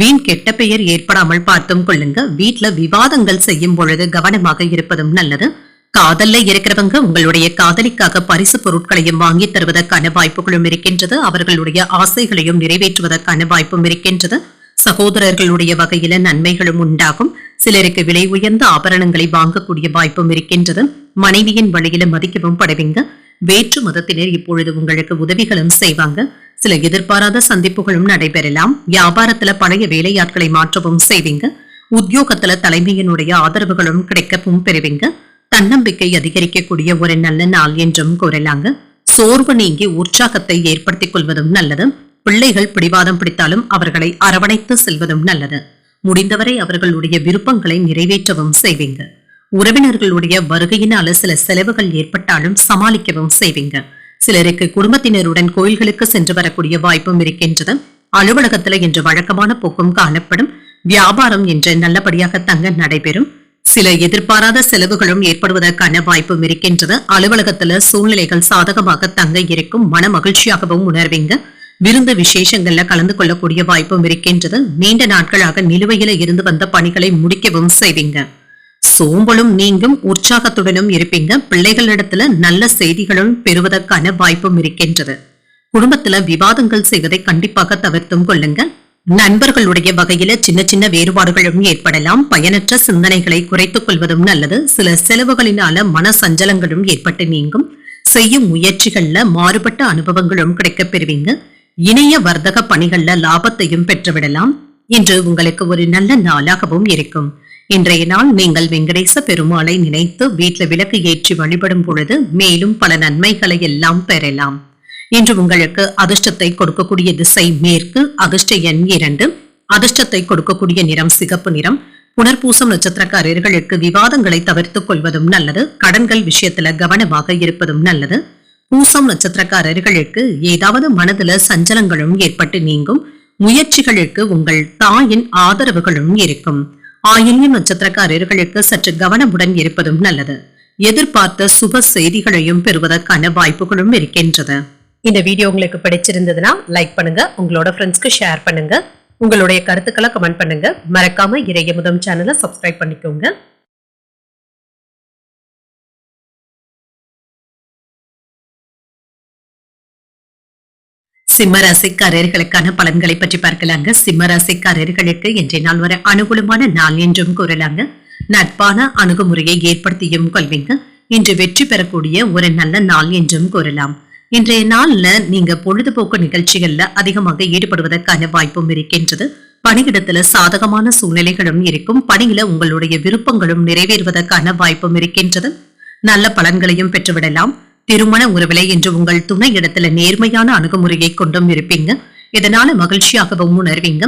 வீண் கெட்ட பெயர் ஏற்படாமல் பார்த்தும் கொள்ளுங்க. வீட்டுல விவாதங்கள் செய்யும் பொழுது கவனமாக இருப்பதும் நல்லது. காதல்ல இருக்கிறவங்க உங்களுடைய காதலிக்காக பரிசு பொருட்களையும் வாங்கி தருவதற்கான வாய்ப்புகளும் இருக்கின்றது. அவர்களுடைய ஆசைகளையும் நிறைவேற்றுவதற்கான வாய்ப்பும் இருக்கின்றது. சகோதரர்களுடைய வகையில நன்மைகளும் உண்டாகும். சிலருக்கு விலை உயர்ந்த ஆபரணங்களை வாங்கக்கூடிய வாய்ப்பும் இருக்கின்றது. மனைவியின் வழியில மதிக்கவும் படுவீங்க. வேற்று மதத்தினர் இப்பொழுது உங்களுக்கு உதவிகளும் செய்வாங்க. சில எதிர்பாராத சந்திப்புகளும் நடைபெறலாம். வியாபாரத்துல பழைய வேலையாட்களை மாற்றவும் செய்வீங்க. உத்தியோகத்துல தலைமையினுடைய ஆதரவுகளும் கிடைக்கவும் பெறுவீங்க. தன்னம்பிக்கை அதிகரிக்கக்கூடிய ஒரு நல்ல நாள் என்றும் கூறலாங்க. சோர்வு நீங்கி உற்சாகத்தை ஏற்படுத்திக் கொள்வதும் நல்லது. பிள்ளைகள் பிடிவாதம் பிடித்தாலும் அவர்களை அரவணைத்து செல்வதும் நல்லது. முடிந்தவரை அவர்களுடைய விருப்பங்களை நிறைவேற்றவும் செய்வீங்க. உறவினர்களுடைய வருகையினால சில செலவுகள் ஏற்பட்டாலும் சமாளிக்கவும் செய்வீங்க. சிலருக்கு குடும்பத்தினருடன் கோயில்களுக்கு சென்று வரக்கூடிய வாய்ப்பும் இருக்கின்றது. அலுவலகத்துல இன்று வழக்கமான போக்கும் காணப்படும். வியாபாரம் என்று நல்லபடியாக தங்க நடைபெறும். சில எதிர்பாராத செலவுகளும் ஏற்படுவதற்கான வாய்ப்பும் இருக்கின்றது. அலுவலகத்துல சூழ்நிலைகள் சாதகமாக தங்க இருக்கும். மன மகிழ்ச்சியாகவும் உணர்வீங்க. விருந்து விசேஷங்கள்ல கலந்து கொள்ளக்கூடிய வாய்ப்பும் இருக்கின்றது. நீண்ட நாட்களாக நிலுவையில இருந்து வந்த பணிகளை முடிக்கவும் செய்வீங்க. சோம்பலும் நீங்கும். உற்சாகத்துடனும் இருப்பீங்க. பிள்ளைகளிடத்துல நல்ல செய்திகளும் பெறுவதற்கான வாய்ப்பும் இருக்கின்றது. குடும்பத்துல விவாதங்கள் செய்வதை கண்டிப்பாக தவிர்த்தும் கொள்ளுங்க. நண்பர்களுடைய வகையில சின்ன சின்ன வேறுபாடுகளும் ஏற்படலாம். பயனற்ற சிந்தனைகளை குறைத்துக் கொள்வதும் நல்லது. சில செலவுகளினால மன சஞ்சலங்களும் ஏற்பட்டு நீங்கும். செய்யும் முயற்சிகள்ல மாறுபட்ட அனுபவங்களும் கிடைக்கப் பெறுவீங்க. இணைய வர்த்தக பணிகள்ல லாபத்தையும் பெற்றுவிடலாம். இன்று உங்களுக்கு ஒரு நல்ல நாளாகவும் இருக்கும். இன்றைய நாள் நீங்கள் வெங்கடேச பெருமாளை நினைத்து வீட்டுல விளக்கு ஏற்றி வழிபடும் பொழுது மேலும் பல நன்மைகளை எல்லாம் பெறலாம். இன்று உங்களுக்கு அதிர்ஷ்டத்தை கொடுக்கக்கூடிய திசை மேற்கு. அதிர்ஷ்ட எண் 2. அதிர்ஷ்டத்தை கொடுக்கக்கூடிய நிறம் சிகப்பு நிறம். புனர்பூசம் நட்சத்திரக்காரர்களுக்கு விவாதங்களை தவிர்த்துக் கொள்வதும் நல்லது. கடன்கள் விஷயத்துல கவனமாக இருப்பதும் நல்லது. பூசம் நட்சத்திரக்காரர்களுக்கு ஏதாவது மனதுல சஞ்சலங்களும் ஏற்பட்டு நீங்கும். முயற்சிகளுக்கு உங்கள் தாயின் ஆதரவுகளும் இருக்கும். ஆயில்யம் நட்சத்திரக்காரர்களுக்கு சற்று கவனமுடன் இருப்பதும் நல்லது. எதிர்பார்த்த சுப செய்திகளையும் பெறுவதற்கான வாய்ப்புகளும் இருக்கின்றது. இந்த வீடியோ உங்களுக்கு பிடிச்சிருந்ததுன்னா லைக் பண்ணுங்க. உங்களோட ஃப்ரெண்ட்ஸ்க்கு ஷேர் பண்ணுங்க. உங்களுடைய கருத்துக்களை கமெண்ட் பண்ணுங்க. மறக்காம இறையமுதம் சேனலை சப்ஸ்கிரைப் பண்ணிக்கோங்க. சிம்மராசிக்காரர்களுக்கான பலன்களை பற்றி பார்க்கலாங்க. சிம்மராசிக்காரர்களுக்கு இன்றைய நாள் ஒரு அனுகூலமான நாள் என்றும் கூறலாங்க. நட்பான அணுகுமுறையை ஏற்படுத்தியும் கொள்வீங்க. இன்று வெற்றி பெறக்கூடிய ஒரு நல்ல நாள் என்றும் கூறலாம். இன்றைய நாள்ல நீங்க பொழுதுபோக்கு நிகழ்ச்சிகள்ல அதிகமாக ஈடுபடுவதற்கான வாய்ப்பும் இருக்கின்றது. பணியிடத்துல சாதகமான சூழ்நிலைகளும் இருக்கும். பணியில உங்களுடைய விருப்பங்களும் நிறைவேறுவதற்கான வாய்ப்பும் இருக்கின்றது. நல்ல பலன்களையும் பெற்றுவிடலாம். திருமண உறவிலை என்று உங்கள் துணை இடத்துல நேர்மையான அணுகுமுறையை கொண்டும் இருப்பீங்க. இதனால மகிழ்ச்சியாகவும் உணர்வீங்க.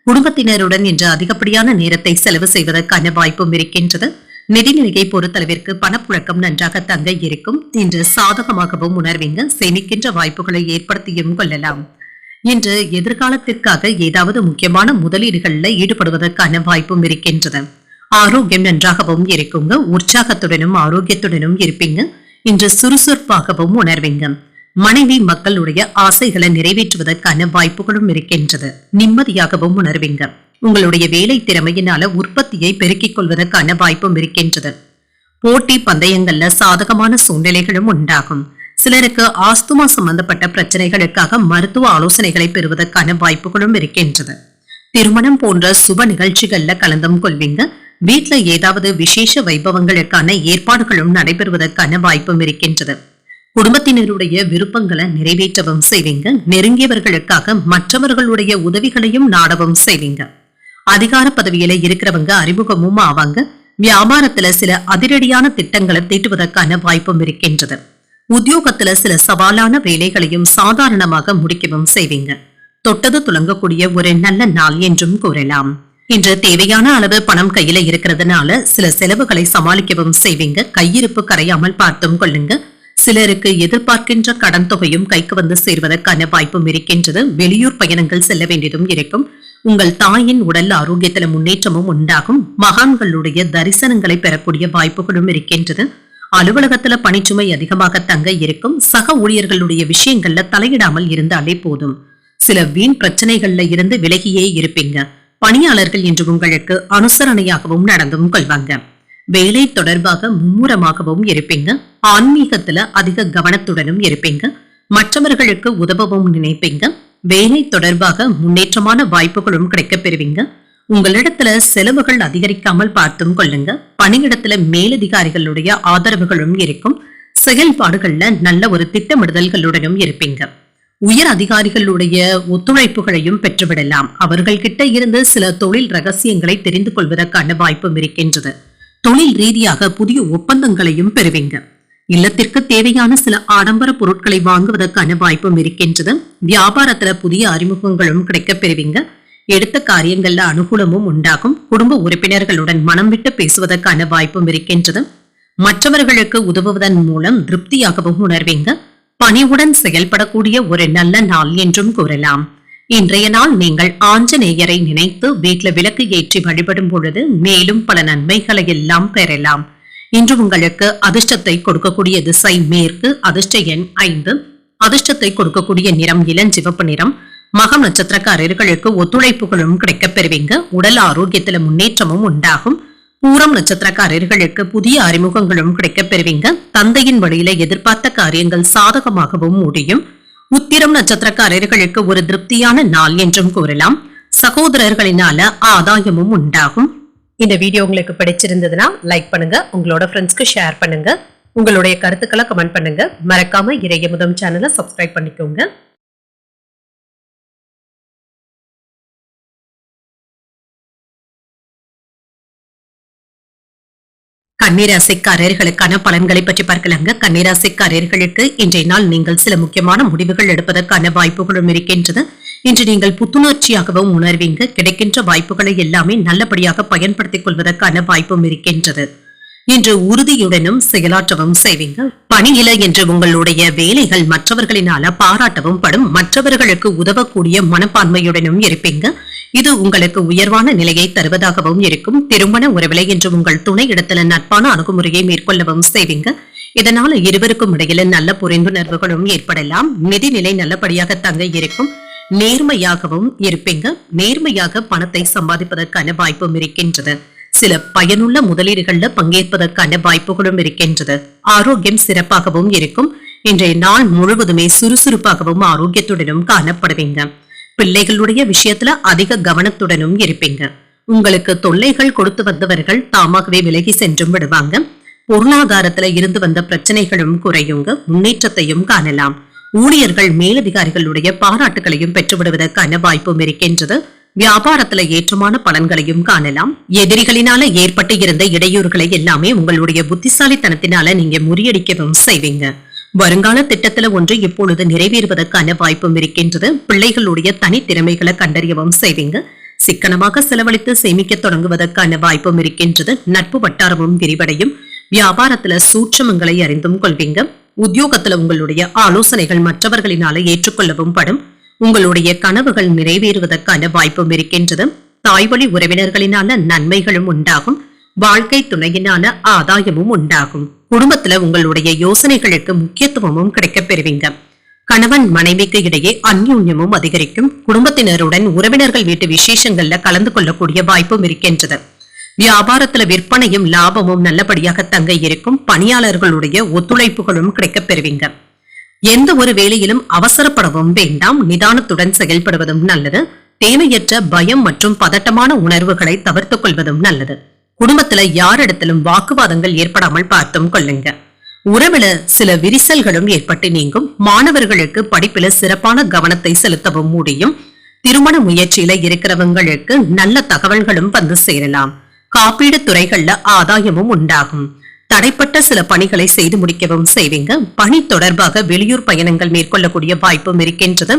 குடும்பத்தினருடன் இன்று அதிகப்படியான நேரத்தை செலவு செய்வதற்கான வாய்ப்பும் இருக்கின்றது. நிதிநிலையை பொறுத்தளவிற்கு பணப்புழக்கம் நன்றாக தங்க இருக்கும். இன்று சாதகமாகவும் உணர்வீங்க. சேமிக்கின்ற வாய்ப்புகளை ஏற்படுத்தியும் கொள்ளலாம். இன்று எதிர்காலத்திற்காக ஏதாவது முக்கியமான முதலீடுகள்ல ஈடுபடுவதற்கான வாய்ப்பும் இருக்கின்றது. ஆரோக்கியம் நன்றாகவும் இருக்குங்க. உற்சாகத்துடனும் ஆரோக்கியத்துடனும் இருப்பீங்க. இன்று சுறுசுறுப்பாகவும் உணர்வீங்க. மனைவி மக்களுடைய ஆசைகளை நிறைவேற்றுவதற்கான வாய்ப்புகளும் இருக்கின்றது. நிம்மதியாகவும் உணர்வீங்க. உங்களுடைய வேலை திறமையினால உற்பத்தியை பெருக்கிக் கொள்வதற்கான வாய்ப்பும் இருக்கின்றது. போட்டி பந்தயங்கள்ல சாதகமான சூழ்நிலைகளும் உண்டாகும். சிலருக்கு ஆஸ்துமா சம்பந்தப்பட்ட பிரச்சனைகளுக்காக மருத்துவ ஆலோசனைகளை பெறுவதற்கான வாய்ப்புகளும் இருக்கின்றது. திருமணம் போன்ற சுப நிகழ்ச்சிகள்ல கலந்தும் கொள்வீங்க. வீட்டுல ஏதாவது விசேஷ வைபவங்களுக்கான ஏற்பாடுகளும் நடைபெறுவதற்கான வாய்ப்பும் இருக்கின்றது. குடும்பத்தினருடைய விருப்பங்களை நிறைவேற்றவும் செய்வீங்க. நெருங்கியவர்களுக்காக மற்றவர்களுடைய உதவிகளையும் நாடவும் செய்வீங்க. அதிகார பதவியில இருக்கிறவங்க அறிமுகமும் ஆவாங்க. வியாபாரத்துல சில அதிரடியான திட்டங்களை தீட்டுவதற்கான வாய்ப்பும் இருக்கின்றது. உத்தியோகத்துல சில சவாலான வேலைகளையும் சாதாரணமாக முடிக்கவும் செய்வீங்க. தொட்டது துலங்கக்கூடிய ஒரு நல்ல நாள் என்றும் கூறலாம். இன்று தேவையான அளவு பணம் கையில இருக்கிறதுனால சில செலவுகளை சமாளிக்கவும் செய்வீங்க. கையிருப்பு கரையாமல் பார்த்தும் கொள்ளுங்க. சிலருக்கு எதிர்பார்க்கின்ற கடன் தொகையும் கைக்கு வந்து சேர்வதற்கான வாய்ப்பும் இருக்கின்றது. வெளியூர் பயணங்கள் செல்ல வேண்டியதும் இருக்கும். உங்கள் தாயின் உடல் ஆரோக்கியத்தில முன்னேற்றமும் உண்டாகும். மகான்களுடைய தரிசனங்களை பெறக்கூடிய வாய்ப்புகளும் இருக்கின்றது. அலுவலகத்துல பணிச்சுமை அதிகமாக தங்க இருக்கும். சக ஊழியர்களுடைய விஷயங்கள்ல தலையிடாமல் இருந்தாலே போதும். சில வீண் பிரச்சனைகள்ல இருந்து விலகியே இருப்பீங்க. பணியாளர்கள் இன்று உங்களுக்கு அனுசரணையாகவும் நடந்தும் கொள்வாங்க. வேலை தொடர்பாக மும்முரமாகவும் இருப்பீங்க. ஆன்மீகத்துல அதிக கவனத்துடனும் இருப்பீங்க. மற்றவர்களுக்கு உதவவும் நினைப்பீங்க. வேலை தொடர்பாக முன்னேற்றமான வாய்ப்புகளும் கிடைக்கப் பெறுவீங்க. உங்களிடத்துல செலவுகள் அதிகரிக்காமல் பார்த்தும் கொள்ளுங்க. பணியிடத்துல மேலதிகாரிகளுடைய ஆதரவுகளும் இருக்கும். செயல்பாடுகள்ல நல்ல ஒரு திட்டமிடுதல்களுடனும் இருப்பீங்க. உயர் அதிகாரிகளுடைய ஒத்துழைப்புகளையும் பெற்றுவிடலாம். அவர்கள் கிட்ட இருந்து சில தொழில் ரகசியங்களை தெரிந்து கொள்வதற்கான வாய்ப்பும் இருக்கின்றது. தொழில் ரீதியாக புதிய ஒப்பந்தங்களையும் பெறுவீங்க. இல்லத்திற்கு தேவையான சில ஆடம்பர பொருட்களை வாங்குவதற்கான வாய்ப்பும் இருக்கின்றது. வியாபாரத்துல புதிய அறிமுகங்களும் கிடைக்கப் பெறுவீங்க. எடுத்த காரியங்கள்ல அனுகூலமும் உண்டாகும். குடும்ப உறுப்பினர்களுடன் மனம் விட்டு பேசுவதற்கான வாய்ப்பும் இருக்கின்றது. மற்றவர்களுக்கு உதவுவதன் மூலம் திருப்தியாகவும் உணர்வீங்க. பணிவுடன் செயல்படக்கூடிய ஒரு நல்ல நாள் என்றும் கூறலாம். இன்றைய நாள் நீங்கள் ஆஞ்சநேயரை நினைத்து வீட்டில் விளக்கு ஏற்றி வழிபடும் பொழுது மேலும் பல நன்மைகளை எல்லாம் பெறலாம். இன்று உங்களுக்கு அதிர்ஷ்டத்தை கொடுக்கக்கூடிய திசை மேற்கு. அதிர்ஷ்ட எண் 5. அதிர்ஷ்டத்தை கொடுக்கக்கூடிய நிறம் இளஞ்சிவப்பு நிறம். மகம் நட்சத்திரக்காரர்களுக்கு ஒத்துழைப்புகளும் கிடைக்கப் பெறுவீங்க. உடல் ஆரோக்கியத்தில முன்னேற்றமும் உண்டாகும். பூரம் நட்சத்திரக்காரர்களுக்கு புதிய அறிமுகங்களும் கிடைக்கப் பெறுவீங்க. தந்தையின் வழியில எதிர்பார்த்த காரியங்கள் சாதகமாகவும் முடியும். உத்திரம் நட்சத்திரக்காரர்களுக்கு ஒரு திருப்தியான நாள் என்றும் கூறலாம். சகோதரர்களினால ஆதாயமும் உண்டாகும். இந்த வீடியோ உங்களுக்கு பிடிச்சிருந்ததுன்னா லைக் பண்ணுங்க. உங்களோட ஃப்ரெண்ட்ஸ்க்கு ஷேர் பண்ணுங்க. உங்களுடைய கருத்துக்களை கமெண்ட் பண்ணுங்க. மறக்காம இறையமுதம் சேனலை சப்ஸ்கிரைப் பண்ணிக்கோங்க. கன்னிராசிக்காரர்களுக்கான பலன்களை பற்றி பார்க்கலாங்க. கன்னிராசிக்காரர்களுக்கு இன்றைய நாள் நீங்கள் சில முக்கியமான முடிவுகள் எடுப்பதற்கான வாய்ப்புகளும் இருக்கின்றது. இன்று நீங்கள் புத்துணர்ச்சியாகவும் உணர்வீங்க. கிடைக்கின்ற வாய்ப்புகளை எல்லாமே நல்லபடியாக பயன்படுத்திக் கொள்வதற்கான வாய்ப்பும் இருக்கின்றது. இன்று உறுதியுடனும் செயலாற்றவும் செய்வீங்க. பணியில என்று உங்களுடைய வேலைகள் மற்றவர்களினால பாராட்டவும் படும். மற்றவர்களுக்கு உதவக்கூடிய மனப்பான்மையுடனும் இருப்பீங்க. இது உங்களுக்கு உயர்வான நிலையை தருவதாகவும் இருக்கும். திருமண உறவிலை என்று உங்கள் துணை இடத்துல நட்பான அணுகுமுறையை மேற்கொள்ளவும் செய்வீங்க. இதனால இருவருக்கும் இடையில நல்ல புரிந்துணர்வுகளும் ஏற்படலாம். நிதிநிலை நல்லபடியாக தங்க இருக்கும். நேர்மையாகவும் இருப்பீங்க. நேர்மையாக பணத்தை சம்பாதிப்பதற்கான வாய்ப்பும் இருக்கின்றது. சில பயனுள்ள முதலீடுகள்ல பங்கேற்பதற்கான வாய்ப்புகளும் இருக்கின்றது. ஆரோக்கியம் சிறப்பாகவும் இருக்கும். இன்றைய நாள் முழுவதுமே சுறுசுறுப்பாகவும் ஆரோக்கியத்துடனும் காணப்படுவீங்க. பிள்ளைகளுடைய விஷயத்துல அதிக கவனத்துடனும் இருப்பீங்க. உங்களுக்கு தொல்லைகள் கொடுத்து வந்தவர்கள் தாமாகவே விலகி சென்றும் விடுவாங்க. பொருளாதாரத்துல இருந்து வந்த பிரச்சனைகளும் குறையுங்க. முன்னேற்றத்தையும் காணலாம். ஊழியர்கள் மேலதிகாரிகளுடைய பாராட்டுகளையும் பெற்றுவிடுவதற்கான வாய்ப்பும் இருக்கின்றது. வியாபாரத்துல ஏற்றமான பலன்களையும் காணலாம். எதிரிகளினால ஏற்பட்டு இருந்த இடையூறுகளை எல்லாமே உங்களுடைய புத்திசாலித்தனத்தினால நீங்க முறியடிக்கவும் செய்வீங்க. வருங்கால திட்டத்துல ஒன்று இப்பொழுது நிறைவேறுவதற்கான வாய்ப்பும் இருக்கின்றது. பிள்ளைகளுடைய தனித்திறமைகளை கண்டறியவும் செய்வீங்க. சிக்கனமாக செலவழித்து சேமிக்க தொடங்குவதற்கான வாய்ப்பும் இருக்கின்றது. நட்பு வட்டாரமும் விரிவடையும். வியாபாரத்துல சூட்சமங்களை அறிந்தும் கொள்வீங்க. உத்தியோகத்துல உங்களுடைய ஆலோசனைகள் மற்றவர்களினால ஏற்றுக்கொள்ளவும் படும். உங்களுடைய கனவுகள் நிறைவேறுவதற்கான வாய்ப்பும் இருக்கின்றது. தாய்வழி உறவினர்களினால நன்மைகளும் உண்டாகும். வாழ்க்கை துணையினால ஆதாயமும் உண்டாகும். குடும்பத்துல உங்களுடைய யோசனைகளுக்கு முக்கியத்துவமும் கிடைக்கப் பெறுவீங்க. கணவன் மனைவிக்கு இடையே அந்யோன்யமும் அதிகரிக்கும். குடும்பத்தினருடன் உறவினர்கள் வீட்டு விசேஷங்கள்ல கலந்து கொள்ளக்கூடிய வாய்ப்பும் இருக்கின்றது. வியாபாரத்துல விற்பனையும் லாபமும் நல்லபடியாக தங்க இருக்கும். பணியாளர்களுடைய ஒத்துழைப்புகளும் கிடைக்கப் பெறுவீங்க. எந்த ஒரு வேலையிலும் அவசரப்படவும் வேண்டாம். நிதானத்துடன் செயல்படுவதும் நல்லது. தேவையற்ற பயம் மற்றும் பதட்டமான உணர்வுகளை தவிர்த்துக் கொள்வதும் நல்லது. குடும்பத்துல யாரிடத்திலும் வாக்குவாதங்கள் ஏற்படாமல் பார்த்தும் கொள்ளுங்க. உறவுல சில விரிசல்களும் ஏற்பட்டு நீங்கும். மாணவர்களுக்கு படிப்பில சிறப்பான கவனத்தை செலுத்தவும் முடியும். திருமண முயற்சியில இருக்கிறவங்களுக்கு நல்ல தகவல்களும் வந்து சேரலாம். காப்பீடு துறைகள்ல ஆதாயமும் உண்டாகும். தடைப்பட்ட சில பணிகளை செய்து முடிக்கவும் செய்வீங்க. பணி தொடர்பாக வெளியூர் பயணங்கள் மேற்கொள்ளக்கூடிய வாய்ப்பும் இருக்கின்றது.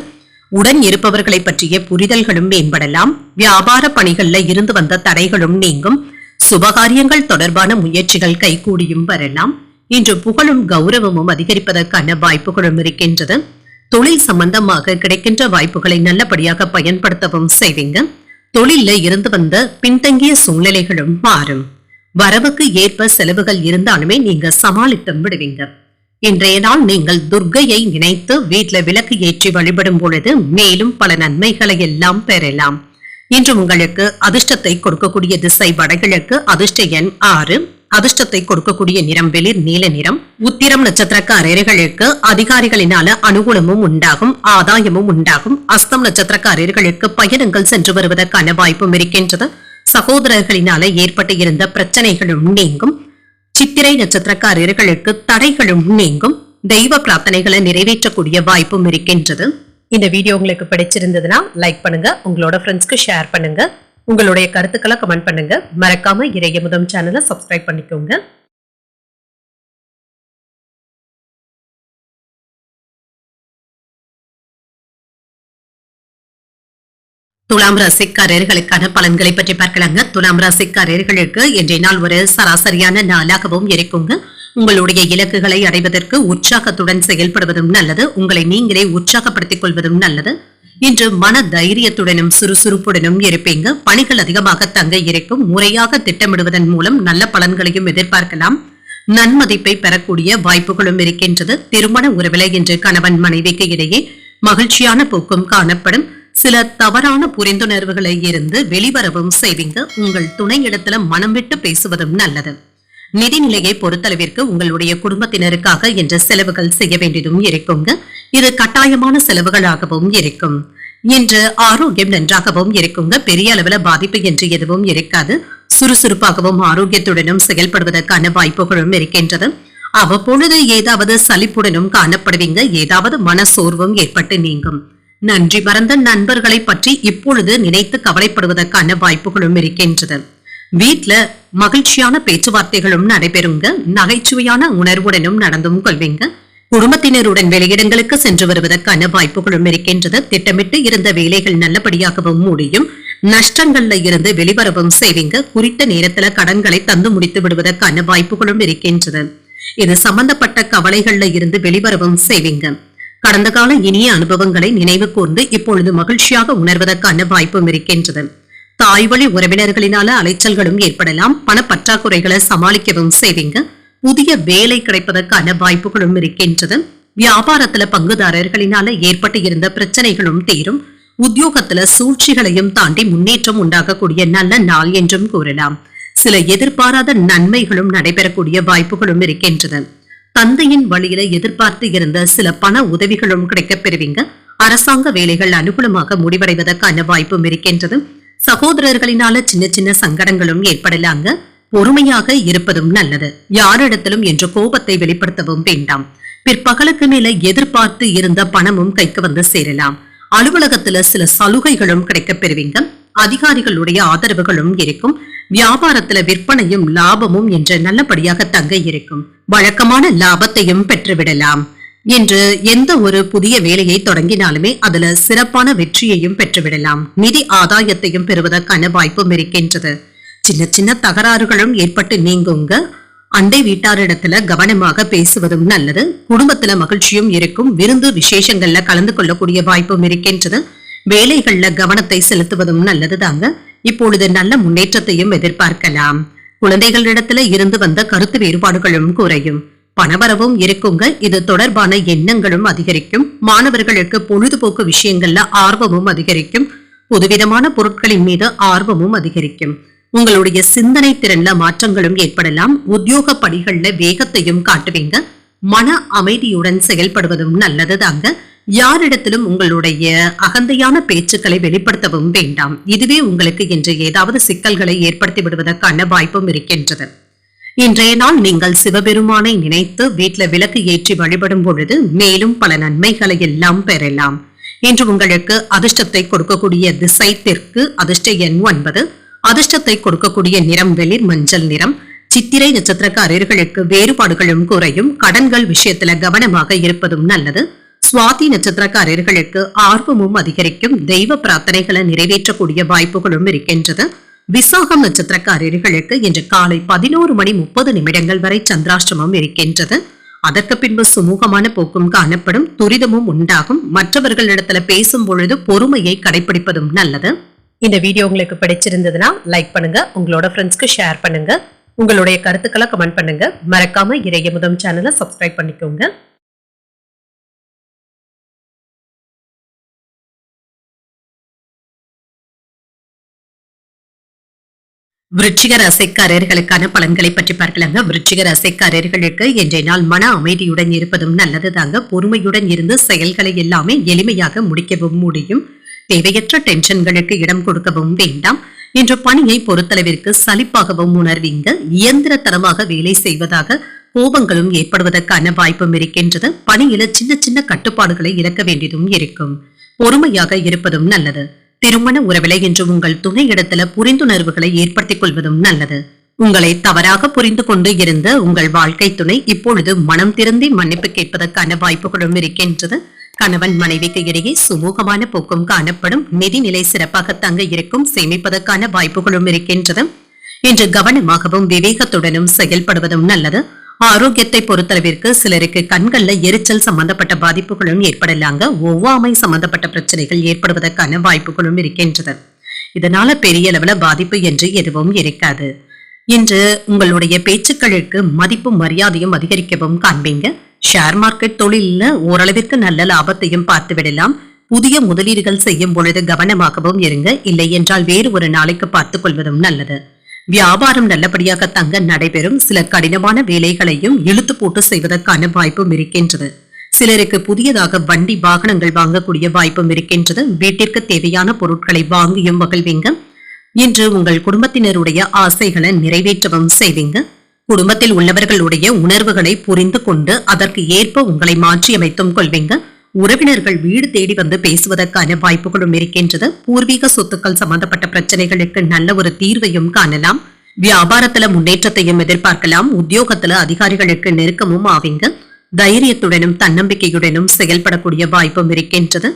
உடன் இருப்பவர்களை பற்றிய புரிதல்களும் மேம்படலாம். வியாபார பணிகள்ல இருந்து வந்த தடைகளும் நீங்கும். சுபகாரியங்கள் தொடர்பான முயற்சிகள் கைகூடியும் வரலாம். இன்று புகழும் கௌரவமும் அதிகரிப்பதற்கான வாய்ப்புகளும் இருக்கின்றது. தொழில் சம்பந்தமாக கிடைக்கின்ற வாய்ப்புகளை நல்லபடியாக பயன்படுத்தவும் செய்வீங்க. தொழில இருந்து வந்த பின்தங்கிய சூழ்நிலைகளும் மாறும். வரவுக்கு ஏற்ப செலவுகள் இருந்தாலுமே நீங்க சமாளித்தும் விடுவீங்க. இன்றைய நாள் நீங்கள் துர்க்கையை நினைத்து வீட்டுல விளக்கு ஏற்றி வழிபடும் பொழுது மேலும் பல நன்மைகளை எல்லாம் பெறலாம். இன்று உங்களுக்கு அதிர்ஷ்டத்தை கொடுக்கக்கூடிய திசை வடகிழக்கு, அதிர்ஷ்ட எண் 6, அதிர்ஷ்டத்தை கொடுக்கக்கூடிய நிறம் வெளிர் நீல நிறம். உத்திரம் நட்சத்திரக்காரர்களுக்கு அதிகாரிகளினால அனுகூலமும் உண்டாகும், ஆதாயமும் உண்டாகும். அஸ்தம் நட்சத்திரக்காரர்களுக்கு பயணங்கள் சென்று வருவதற்கான வாய்ப்பும் இருக்கின்றது. சகோதரர்களினால ஏற்பட்டு இருந்த பிரச்சனைகளும் நீங்கும். சித்திரை நட்சத்திரக்காரர்களுக்கு தடைகளும் நீங்கும். தெய்வ பிரார்த்தனைகளை நிறைவேற்றக்கூடிய வாய்ப்பும் இருக்கின்றது. இந்த வீடியோ உங்களுக்கு பிடிச்சிருந்ததுன்னா லைக் பண்ணுங்க, உங்களோட ஃப்ரெண்ட்ஸ்க்கு ஷேர் பண்ணுங்க, உங்களுடைய கருத்துக்களை கமெண்ட் பண்ணுங்க. மறக்காம இறையமுதம் சேனலை சப்ஸ்கிரைப் பண்ணிக்கோங்க. துலாம் ராசிக்காரர்களுக்கான பலன்களை பற்றி பார்க்கலாங்க. துலாம் ராசிக்காரர்களுக்கு இன்றைய நாள் ஒரு சராசரியான நாளாகவும் இருக்குங்க. உங்களுடைய இலக்குகளை அடைவதற்கு உற்சாகத்துடன் செயல்படுவதும் நல்லது. உங்களை நீங்களே உற்சாகப்படுத்திக் கொள்வதும் நல்லது. இன்று மன தைரியத்துடனும் சுறுசுறுப்புடனும் இருப்பீங்க. பணிகள் அதிகமாக தங்க இருக்கும். முறையாக திட்டமிடுவதன் மூலம் நல்ல பலன்களையும் எதிர்பார்க்கலாம். நன்மதிப்பை பெறக்கூடிய வாய்ப்புகளும் இருக்கின்றது. திருமண உறவில இன்று கணவன் மனைவிக்கு இடையே மகிழ்ச்சியான போக்கும் காணப்படும். சில தவறான புரிந்துணர்வுகளை இருந்து வெளிவரவும் செய்வீங்க. உங்கள் துணை இடத்துல மனம் விட்டு பேசுவதும் நல்லது. நிதிநிலையை பொறுத்தளவிற்கு உங்களுடைய குடும்பத்தினருக்காக என்ற செலவுகள் செய்ய வேண்டியதும் இருக்குங்க. இது கட்டாயமான செலவுகளாகவும் இருக்கும். இன்று ஆரோக்கியம் நன்றாகவும் இருக்குங்க. பெரிய அளவுல பாதிப்பு என்று எதுவும் இருக்காது. சுறுசுறுப்பாகவும் ஆரோக்கியத்துடனும் செயல்படுவதற்கான வாய்ப்புகளும் இருக்கின்றது. அவ்வப்பொழுது ஏதாவது சலிப்புடனும் காணப்படுவீங்க. ஏதாவது மன சோர்வும் ஏற்பட்டு நீங்கும். நன்றி மறந்த நண்பர்களை பற்றி இப்பொழுது நினைத்து கவலைப்படுவதற்கான வாய்ப்புகளும் இருக்கின்றது. வீட்டுல மகிழ்ச்சியான பேச்சுவார்த்தைகளும் நடைபெறுங்க. நகைச்சுவையான உணர்வுடனும் நடந்தும் கொள்வீங்க. குடும்பத்தினருடன் வெளியிடங்களுக்கு சென்று வருவதற்கான வாய்ப்புகளும் இருக்கின்றது. திட்டமிட்டு இருந்த வேலைகள் நல்லபடியாகவும் முடியும். நஷ்டங்கள்ல இருந்து வெளிவரவும் செய்வீங்க. குறித்த நேரத்துல கடன்களை தந்து முடித்து விடுவதற்கான வாய்ப்புகளும் இருக்கின்றது. இது சம்பந்தப்பட்ட கவலைகள்ல இருந்து வெளிவரவும் செய்வீங்க. கடந்த கால இனிய அனுபவங்களை நினைவு கூர்ந்து இப்பொழுது மகிழ்ச்சியாக உணர்வதற்கான வாய்ப்பும் இருக்கின்றது. தாய்வழி உறவினர்களினால அலைச்சல்களும் ஏற்படலாம். பணப்பற்றாக்குறைகளை சமாளிக்கவும் செய்வீங்க. புதிய வேலை கிடைப்பதற்கான வாய்ப்புகளும் இருக்கின்றது. வியாபாரத்துல பங்குதாரர்களினால ஏற்பட்டு இருந்த பிரச்சனைகளும் தீரும். உத்தியோகத்துல சூழ்ச்சிகளையும் தாண்டி முன்னேற்றம் உண்டாகக்கூடிய நல்ல நாள் என்றும் கூறலாம். சில எதிர்பாராத நன்மைகளும் நடைபெறக்கூடிய வாய்ப்புகளும் இருக்கின்றது. தந்தையின் வழியில எதிர்பார்த்து இருந்த சில பண உதவிகளும் கிடைக்கப் பெறுவீங்க. அரசாங்க வேலைகள் அனுகூலமாக முடிவடைவதற்கான வாய்ப்பும் இருக்கின்றது. சகோதரர்களினால சின்ன சின்ன சங்கடங்களும் ஏற்படலாங்க. பொறுமையாக இருப்பதும் நல்லது. யாரிடத்திலும் என்ற கோபத்தை வெளிப்படுத்தவும் வேண்டாம். பிற்பகலுக்கு மேல எதிர்பார்த்து இருந்த பணமும் கைக்கு வந்து சேரலாம். அலுவலகத்துல சில சலுகைகளும் கிடைக்கப் பெறுவீங்க. அதிகாரிகளுடைய ஆதரவுகளும் இருக்கும். வியாபாரத்துல விற்பனையும் லாபமும் என்று நல்லபடியாக தங்க இருக்கும். வழக்கமான லாபத்தையும் பெற்றுவிடலாம். இன்று எந்த ஒரு புதிய வேலையை தொடங்கினாலுமே அதுல சிறப்பான வெற்றியையும் பெற்றுவிடலாம். நிதி ஆதாயத்தையும் பெறுவதற்கான வாய்ப்பும் இருக்கின்றது. சின்ன சின்ன தகராறுகளும் ஏற்பட்டு நீங்குங்க. அண்டை வீட்டாரிடத்துல கவனமாக பேசுவதும் நல்லது. குடும்பத்துல மகிழ்ச்சியும் இருக்கும். விருந்து விசேஷங்கள்ல கலந்து கொள்ளக்கூடிய வாய்ப்பும் இருக்கின்றது. வேலைகள்ல கவனத்தை செலுத்துவதும் நல்லது தாங்க. இப்பொழுது நல்ல முன்னேற்றத்தையும் எதிர்பார்க்கலாம். குழந்தைகளிடத்துல இருந்து வந்த கருத்து வேறுபாடுகளும் குறையும். பணவரவும் இருக்குங்க. இது தொடர்பான எண்ணங்களும் அதிகரிக்கும். மாணவர்களுக்கு பொழுதுபோக்கு விஷயங்கள்ல ஆர்வமும் அதிகரிக்கும். புதுவிதமான பொருட்களின் மீது ஆர்வமும் அதிகரிக்கும். உங்களுடைய சிந்தனை திறன்ல மாற்றங்களும் ஏற்படலாம். உத்தியோக பணிகள்ல வேகத்தையும் காட்டுவீங்க. மன அமைதியுடன் செயல்படுவதும் நல்லது தாங்க. யாரிடத்திலும் உங்களுடைய அகந்தையான பேச்சுக்களை வெளிப்படுத்தவும் வேண்டாம். இதுவே உங்களுக்கு இன்று ஏதாவது சிக்கல்களை ஏற்படுத்தி விடுவதற்கான வாய்ப்பும் இருக்கின்றது. இன்றைய நாள் நீங்கள் சிவபெருமானை நினைத்து வீட்டுல விளக்கு ஏற்றி வழிபடும் பொழுது மேலும் பல நன்மைகளை எல்லாம் பெறலாம். இன்று உங்களுக்கு அதிர்ஷ்டத்தை கொடுக்கக்கூடிய திசை தெற்கு, அதிர்ஷ்ட எண் 9, அதிர்ஷ்டத்தை கொடுக்கக்கூடிய நிறம் வெளிர் மஞ்சள் நிறம். சித்திரை நட்சத்திரக்காரர்களுக்கு வேறுபாடுகளும் குறையும். கடன்கள் விஷயத்துல கவனமாக இருப்பதும் நல்லது. சுவாதி நட்சத்திரக்காரர்களுக்கு ஆர்வமும் அதிகரிக்கும். தெய்வ பிரார்த்தனைகளை நிறைவேற்றக்கூடிய வாய்ப்புகளும் இருக்கின்றது. விசாகம் நட்சத்திரக்காரர்களுக்கு இன்று காலை 11:30 வரை சந்திராஷ்டமம் இருக்கின்றது. அதற்கு பின்பு சுமூகமான போக்கும் காணப்படும். துரிதமும் உண்டாகும். மற்றவர்களிடத்துல பேசும் பொழுது பொறுமையை கடைபிடிப்பதும் நல்லது. இந்த வீடியோ உங்களுக்கு பிடிச்சிருந்ததுன்னா லைக் பண்ணுங்க, உங்களோட ஃப்ரெண்ட்ஸ்க்கு ஷேர் பண்ணுங்க, உங்களுடைய கருத்துக்களை கமெண்ட் பண்ணுங்க. மறக்காம இறையமுதம் சேனலை சப்ஸ்கிரைப் பண்ணிக்கோங்க. விருச்சிக ராசிக்காரர்களுக்கான பலன்களை பற்றி பார்க்கலாங்க. விருச்சிக ராசிக்காரர்களுக்கு இன்றைய நாள் மன அமைதியுடன் இருப்பதும் நல்லது தாங்க. பொறுமையுடன் இருந்து செயல்களை எல்லாமே எளிமையாக முடிக்கவும் முடியும். தேவையற்ற டென்ஷன்களுக்கு இடம் கொடுக்கவும் வேண்டாம். இன்று பணியை பொறுத்தளவிற்கு சலிப்பாகவும் உணர்வீங்க. இயந்திரத்தனமாக வேலை செய்வதாக கோபங்களும் ஏற்படுவதற்கான வாய்ப்பும் இருக்கின்றது. பணியில சின்ன சின்ன கட்டுப்பாடுகளை இழக்க வேண்டியதும் இருக்கும். பொறுமையாக இருப்பதும் நல்லது. திருமண உறவில இன்று உங்கள் துணை இடத்துல புரிந்துணர்வுகளை ஏற்படுத்திக் கொள்வதும் நல்லது. உங்களை தவறாக புரிந்து கொண்டு இருந்த உங்கள் வாழ்க்கை துணை இப்பொழுது மனம் திறந்து மன்னிப்பு கேட்பதற்கான வாய்ப்புகளும் இருக்கின்றது. கணவன் மனைவிக்கு இடையே சுமூகமான போக்கும் காணப்படும். நிதிநிலை சிறப்பாக தங்க இருக்கும். சேமிப்பதற்கான வாய்ப்புகளும் இருக்கின்றது. இன்று கவனமாகவும் விவேகத்துடனும் செயல்படுவதும் நல்லது. ஆரோக்கியத்தை பொறுத்தளவிற்கு சிலருக்கு கண்கள்ல எரிச்சல் சம்பந்தப்பட்ட பாதிப்புகளும் ஏற்படலாங்க. ஒவ்வாமை சம்பந்தப்பட்ட பிரச்சனைகள் ஏற்படுவதற்கான வாய்ப்புகளும் இருக்கின்றது. இதனால பெரிய அளவுல பாதிப்பு என்று எதுவும் இருக்காது. இன்று உங்களுடைய பேச்சுக்களுக்கு மதிப்பும் மரியாதையும் அதிகரிக்கவும் காண்பீங்க. ஷேர் மார்க்கெட் தொழில ஓரளவிற்கு நல்ல லாபத்தையும் பார்த்து விடலாம். புதிய முதலீடுகள் செய்யும் பொழுது கவனமாகவும் இருங்க. இல்லை என்றால் வேறு ஒரு நாளைக்கு பார்த்துக் கொள்வதும் நல்லது. வியாபாரம் நல்லபடியாக தங்க நடைபெறும். சில கடினமான வேலைகளையும் இழுத்து போட்டு செய்வதற்கான வாய்ப்பும் இருக்கின்றது. சிலருக்கு புதியதாக வண்டி வாகனங்கள் வாங்கக்கூடிய வாய்ப்பும் இருக்கின்றது. வீட்டிற்கு தேவையான பொருட்களை வாங்கியும் மகிழ்வீங்க. இன்று உங்கள் குடும்பத்தினருடைய ஆசைகளை நிறைவேற்றவும் செய்வீங்க. குடும்பத்தில் உள்ளவர்களுடைய உணர்வுகளை புரிந்து கொண்டு அதற்கு ஏற்ப உங்களை மாற்றியமைத்தும் கொள்வீங்க. உறவினர்கள் வீடு தேடி வந்து பேசுவதற்கான வாய்ப்புகளும் இருக்கின்றது. பூர்வீக சொத்துக்கள் சம்பந்தப்பட்ட பிரச்சனைகளுக்கு நல்ல ஒரு தீர்வையும் காணலாம். வியாபாரத்துல முன்னேற்றத்தையும் எதிர்பார்க்கலாம். உத்தியோகத்துல அதிகாரிகளுக்கு நெருக்கமும் ஆவீங்க. தைரியத்துடனும் தன்னம்பிக்கையுடனும் செயல்படக்கூடிய வாய்ப்பும் இருக்கின்றது.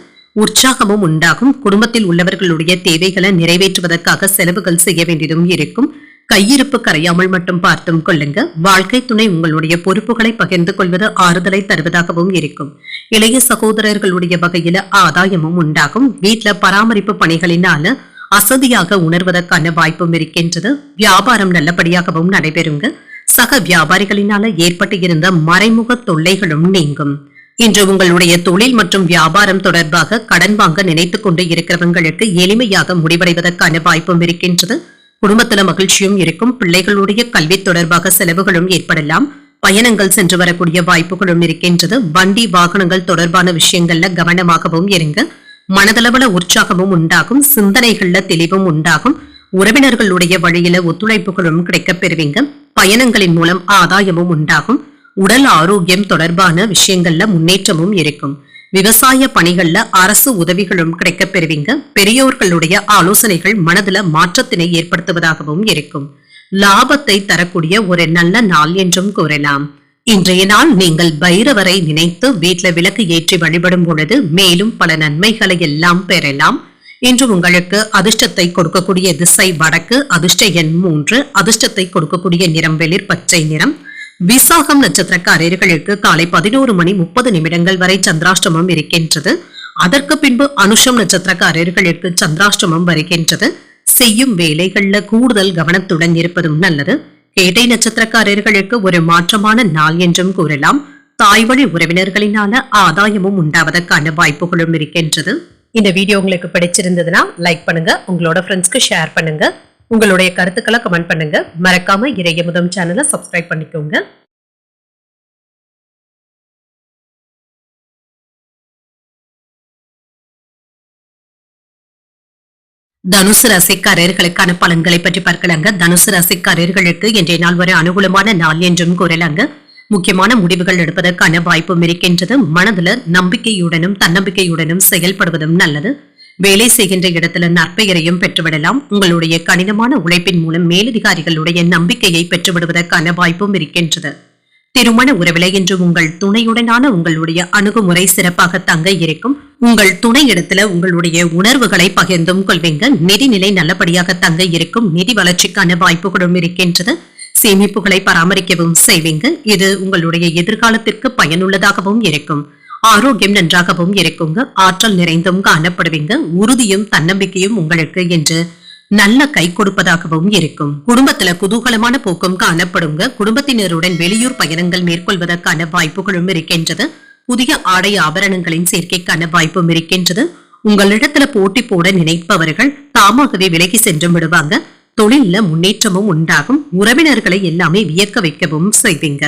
உற்சாகமும் உண்டாகும். குடும்பத்தில் உள்ளவர்களுடைய தேவைகளை நிறைவேற்றுவதற்காக செலவுகள் செய்ய வேண்டியதும் இருக்கும். கையிருப்பு கரையாமல் மட்டும் பார்த்தும் கொள்ளுங்க. வாழ்க்கை துணை உங்களுடைய பொறுப்புகளை பகிர்ந்து கொள்வது ஆறுதலை தருவதாகவும் இருக்கும். இளைய சகோதரர்களுடைய வகையில ஆதாயமும் உண்டாகும். வீட்டுல பராமரிப்பு பணிகளினால அசதியாக உணர்வதற்கான வாய்ப்பும் இருக்கின்றது. வியாபாரம் நல்லபடியாகவும் நடைபெறுங்க. சக வியாபாரிகளினால ஏற்பட்டு இருந்த மறைமுக தொல்லைகளும் நீங்கும். இன்று உங்களுடைய தொழில் மற்றும் வியாபாரம் தொடர்பாக கடன் வாங்க நினைத்துக் கொண்டு இருக்கிறவங்களுக்கு எளிமையாக முடிவடைவதற்கான வாய்ப்பும் இருக்கின்றது. குடும்பத்துல மகிழ்ச்சியும் இருக்கும். பிள்ளைகளுடைய கல்வி தொடர்பாக செலவுகளும் ஏற்படலாம். பயணங்கள் சென்று வரக்கூடிய வாய்ப்புகளும் இருக்கின்றது. வண்டி வாகனங்கள் தொடர்பான விஷயங்கள்ல கவனமாகவும் இருங்க. மனதளவுல உற்சாகமும் உண்டாகும். சிந்தனைகள்ல தெளிவும் உண்டாகும். உறவினர்களுடைய வழியில ஒத்துழைப்புகளும் கிடைக்கப் பெறுவீங்க. பயணங்களின் மூலம் ஆதாயமும் உண்டாகும். உடல் ஆரோக்கியம் தொடர்பான விஷயங்கள்ல முன்னேற்றமும் இருக்கும். விவசாய பணிகள்ல அரசு உதவிகளும் கிடைக்கப் பெறுவீங்க. பெரியோர்களுடைய ஆலோசனைகள் மனதுல மாற்றத்தினை ஏற்படுத்துவதாகவும் இருக்கும். லாபத்தை தரக்கூடிய ஒரு நல்ல நாள் என்றும் கூறலாம். இன்றைய நாள் நீங்கள் பைரவரை நினைத்து வீட்டுல விளக்கு ஏற்றி வழிபடும் பொழுது மேலும் பல நன்மைகளை எல்லாம் பெறலாம். இன்று உங்களுக்கு அதிர்ஷ்டத்தை கொடுக்கக்கூடிய திசை வடக்கு. அதிர்ஷ்ட எண் 3. அதிர்ஷ்டத்தை கொடுக்கக்கூடிய நிறம் வெளிர் பச்சை நிறம். விசாகம் நட்சத்திரக்காரர்களுக்கு காலை 11:30 வரை சந்திராஷ்டமம் இருக்கின்றது. அதற்கு பின்பு அனுஷம் நட்சத்திரக்காரர்களுக்கு சந்திராஷ்டமம் வருகின்றது. செய்யும் வேலைகள்ல கூடுதல் கவனத்துடன் இருப்பதும் நல்லது. கேட்டை நட்சத்திரக்காரர்களுக்கு ஒரு மாற்றமான நாள் என்றும் கூறலாம். தாய் வழி உறவினர்களினால ஆதாயமும் உண்டாவதற்கான வாய்ப்புகளும் இருக்கின்றது. இந்த வீடியோ உங்களுக்கு பிடிச்சிருந்ததுன்னா லைக் பண்ணுங்க, உங்களோட ஃப்ரெண்ட்ஸ்க்கு ஷேர் பண்ணுங்க, உங்களுடைய கருத்துக்களை கமெண்ட் பண்ணுங்க. மறக்காம இறையமுதம் சேனலை சப்ஸ்கிரைப் பண்ணிக்கோங்க. தனுசு ராசிக்காரர்களுக்கான பலன்களை பற்றி பார்க்கலாங்க. தனுசு ராசிக்காரர்களுக்கு இன்றைய நாள் ஒரு அனுகூலமான நாள் என்றும் கூறலாங்க. முக்கியமான முடிவுகள் எடுப்பதற்கான வாய்ப்பும் இருக்கின்றது. மனதுல நம்பிக்கையுடனும் தன்னம்பிக்கையுடனும் செயல்படுவதும் நல்லது. வேலை செய்கின்ற இடத்துல நற்பெயரையும் பெற்றுவிடலாம். உங்களுடைய கடினமான உழைப்பின் மூலம் மேலதிகாரிகளுடைய நம்பிக்கையை பெற்றுவிடுவதற்கான வாய்ப்பும் இருக்கின்றது. திருமண உறவில இன்று உங்கள் துணையுடனான உங்களுடைய அணுகுமுறை சிறப்பாக தங்க இருக்கும். உங்கள் துணையிடத்துல உங்களுடைய உணர்வுகளை பகிர்ந்தும் கொள்வீங்க. நிதிநிலை நல்லபடியாக தங்க இருக்கும். நிதி வளர்ச்சிக்கான வாய்ப்புகளும் இருக்கின்றது. சேமிப்புகளை பராமரிக்கவும் செய்வீங்க. இது உங்களுடைய எதிர்காலத்திற்கு பயனுள்ளதாகவும் இருக்கும். ஆரோக்கியம் நன்றாகவும் இருக்குங்க. ஆற்றல் நிறைந்தும் காணப்படுவீங்க. உறுதியும் தன்னம்பிக்கையும் உங்களுக்கு என்று நல்ல கை கொடுப்பதாகவும் இருக்கும். குடும்பத்துல குதூகலமான போக்கும் காணப்படுங்க. குடும்பத்தினருடன் வெளியூர் பயணங்கள் மேற்கொள்வதற்கான வாய்ப்புகளும் இருக்கின்றது. புதிய ஆடை ஆபரணங்களின் சேர்க்கைக்கான வாய்ப்பும் இருக்கின்றது. உங்களிடத்துல போட்டி போட நினைப்பவர்கள் தாமாகவே விலகி சென்று விடுவாங்க. தொழில்ல முன்னேற்றமும் உண்டாகும். உறவினர்களை எல்லாமே வியக்க வைக்கவும் செய்வீங்க.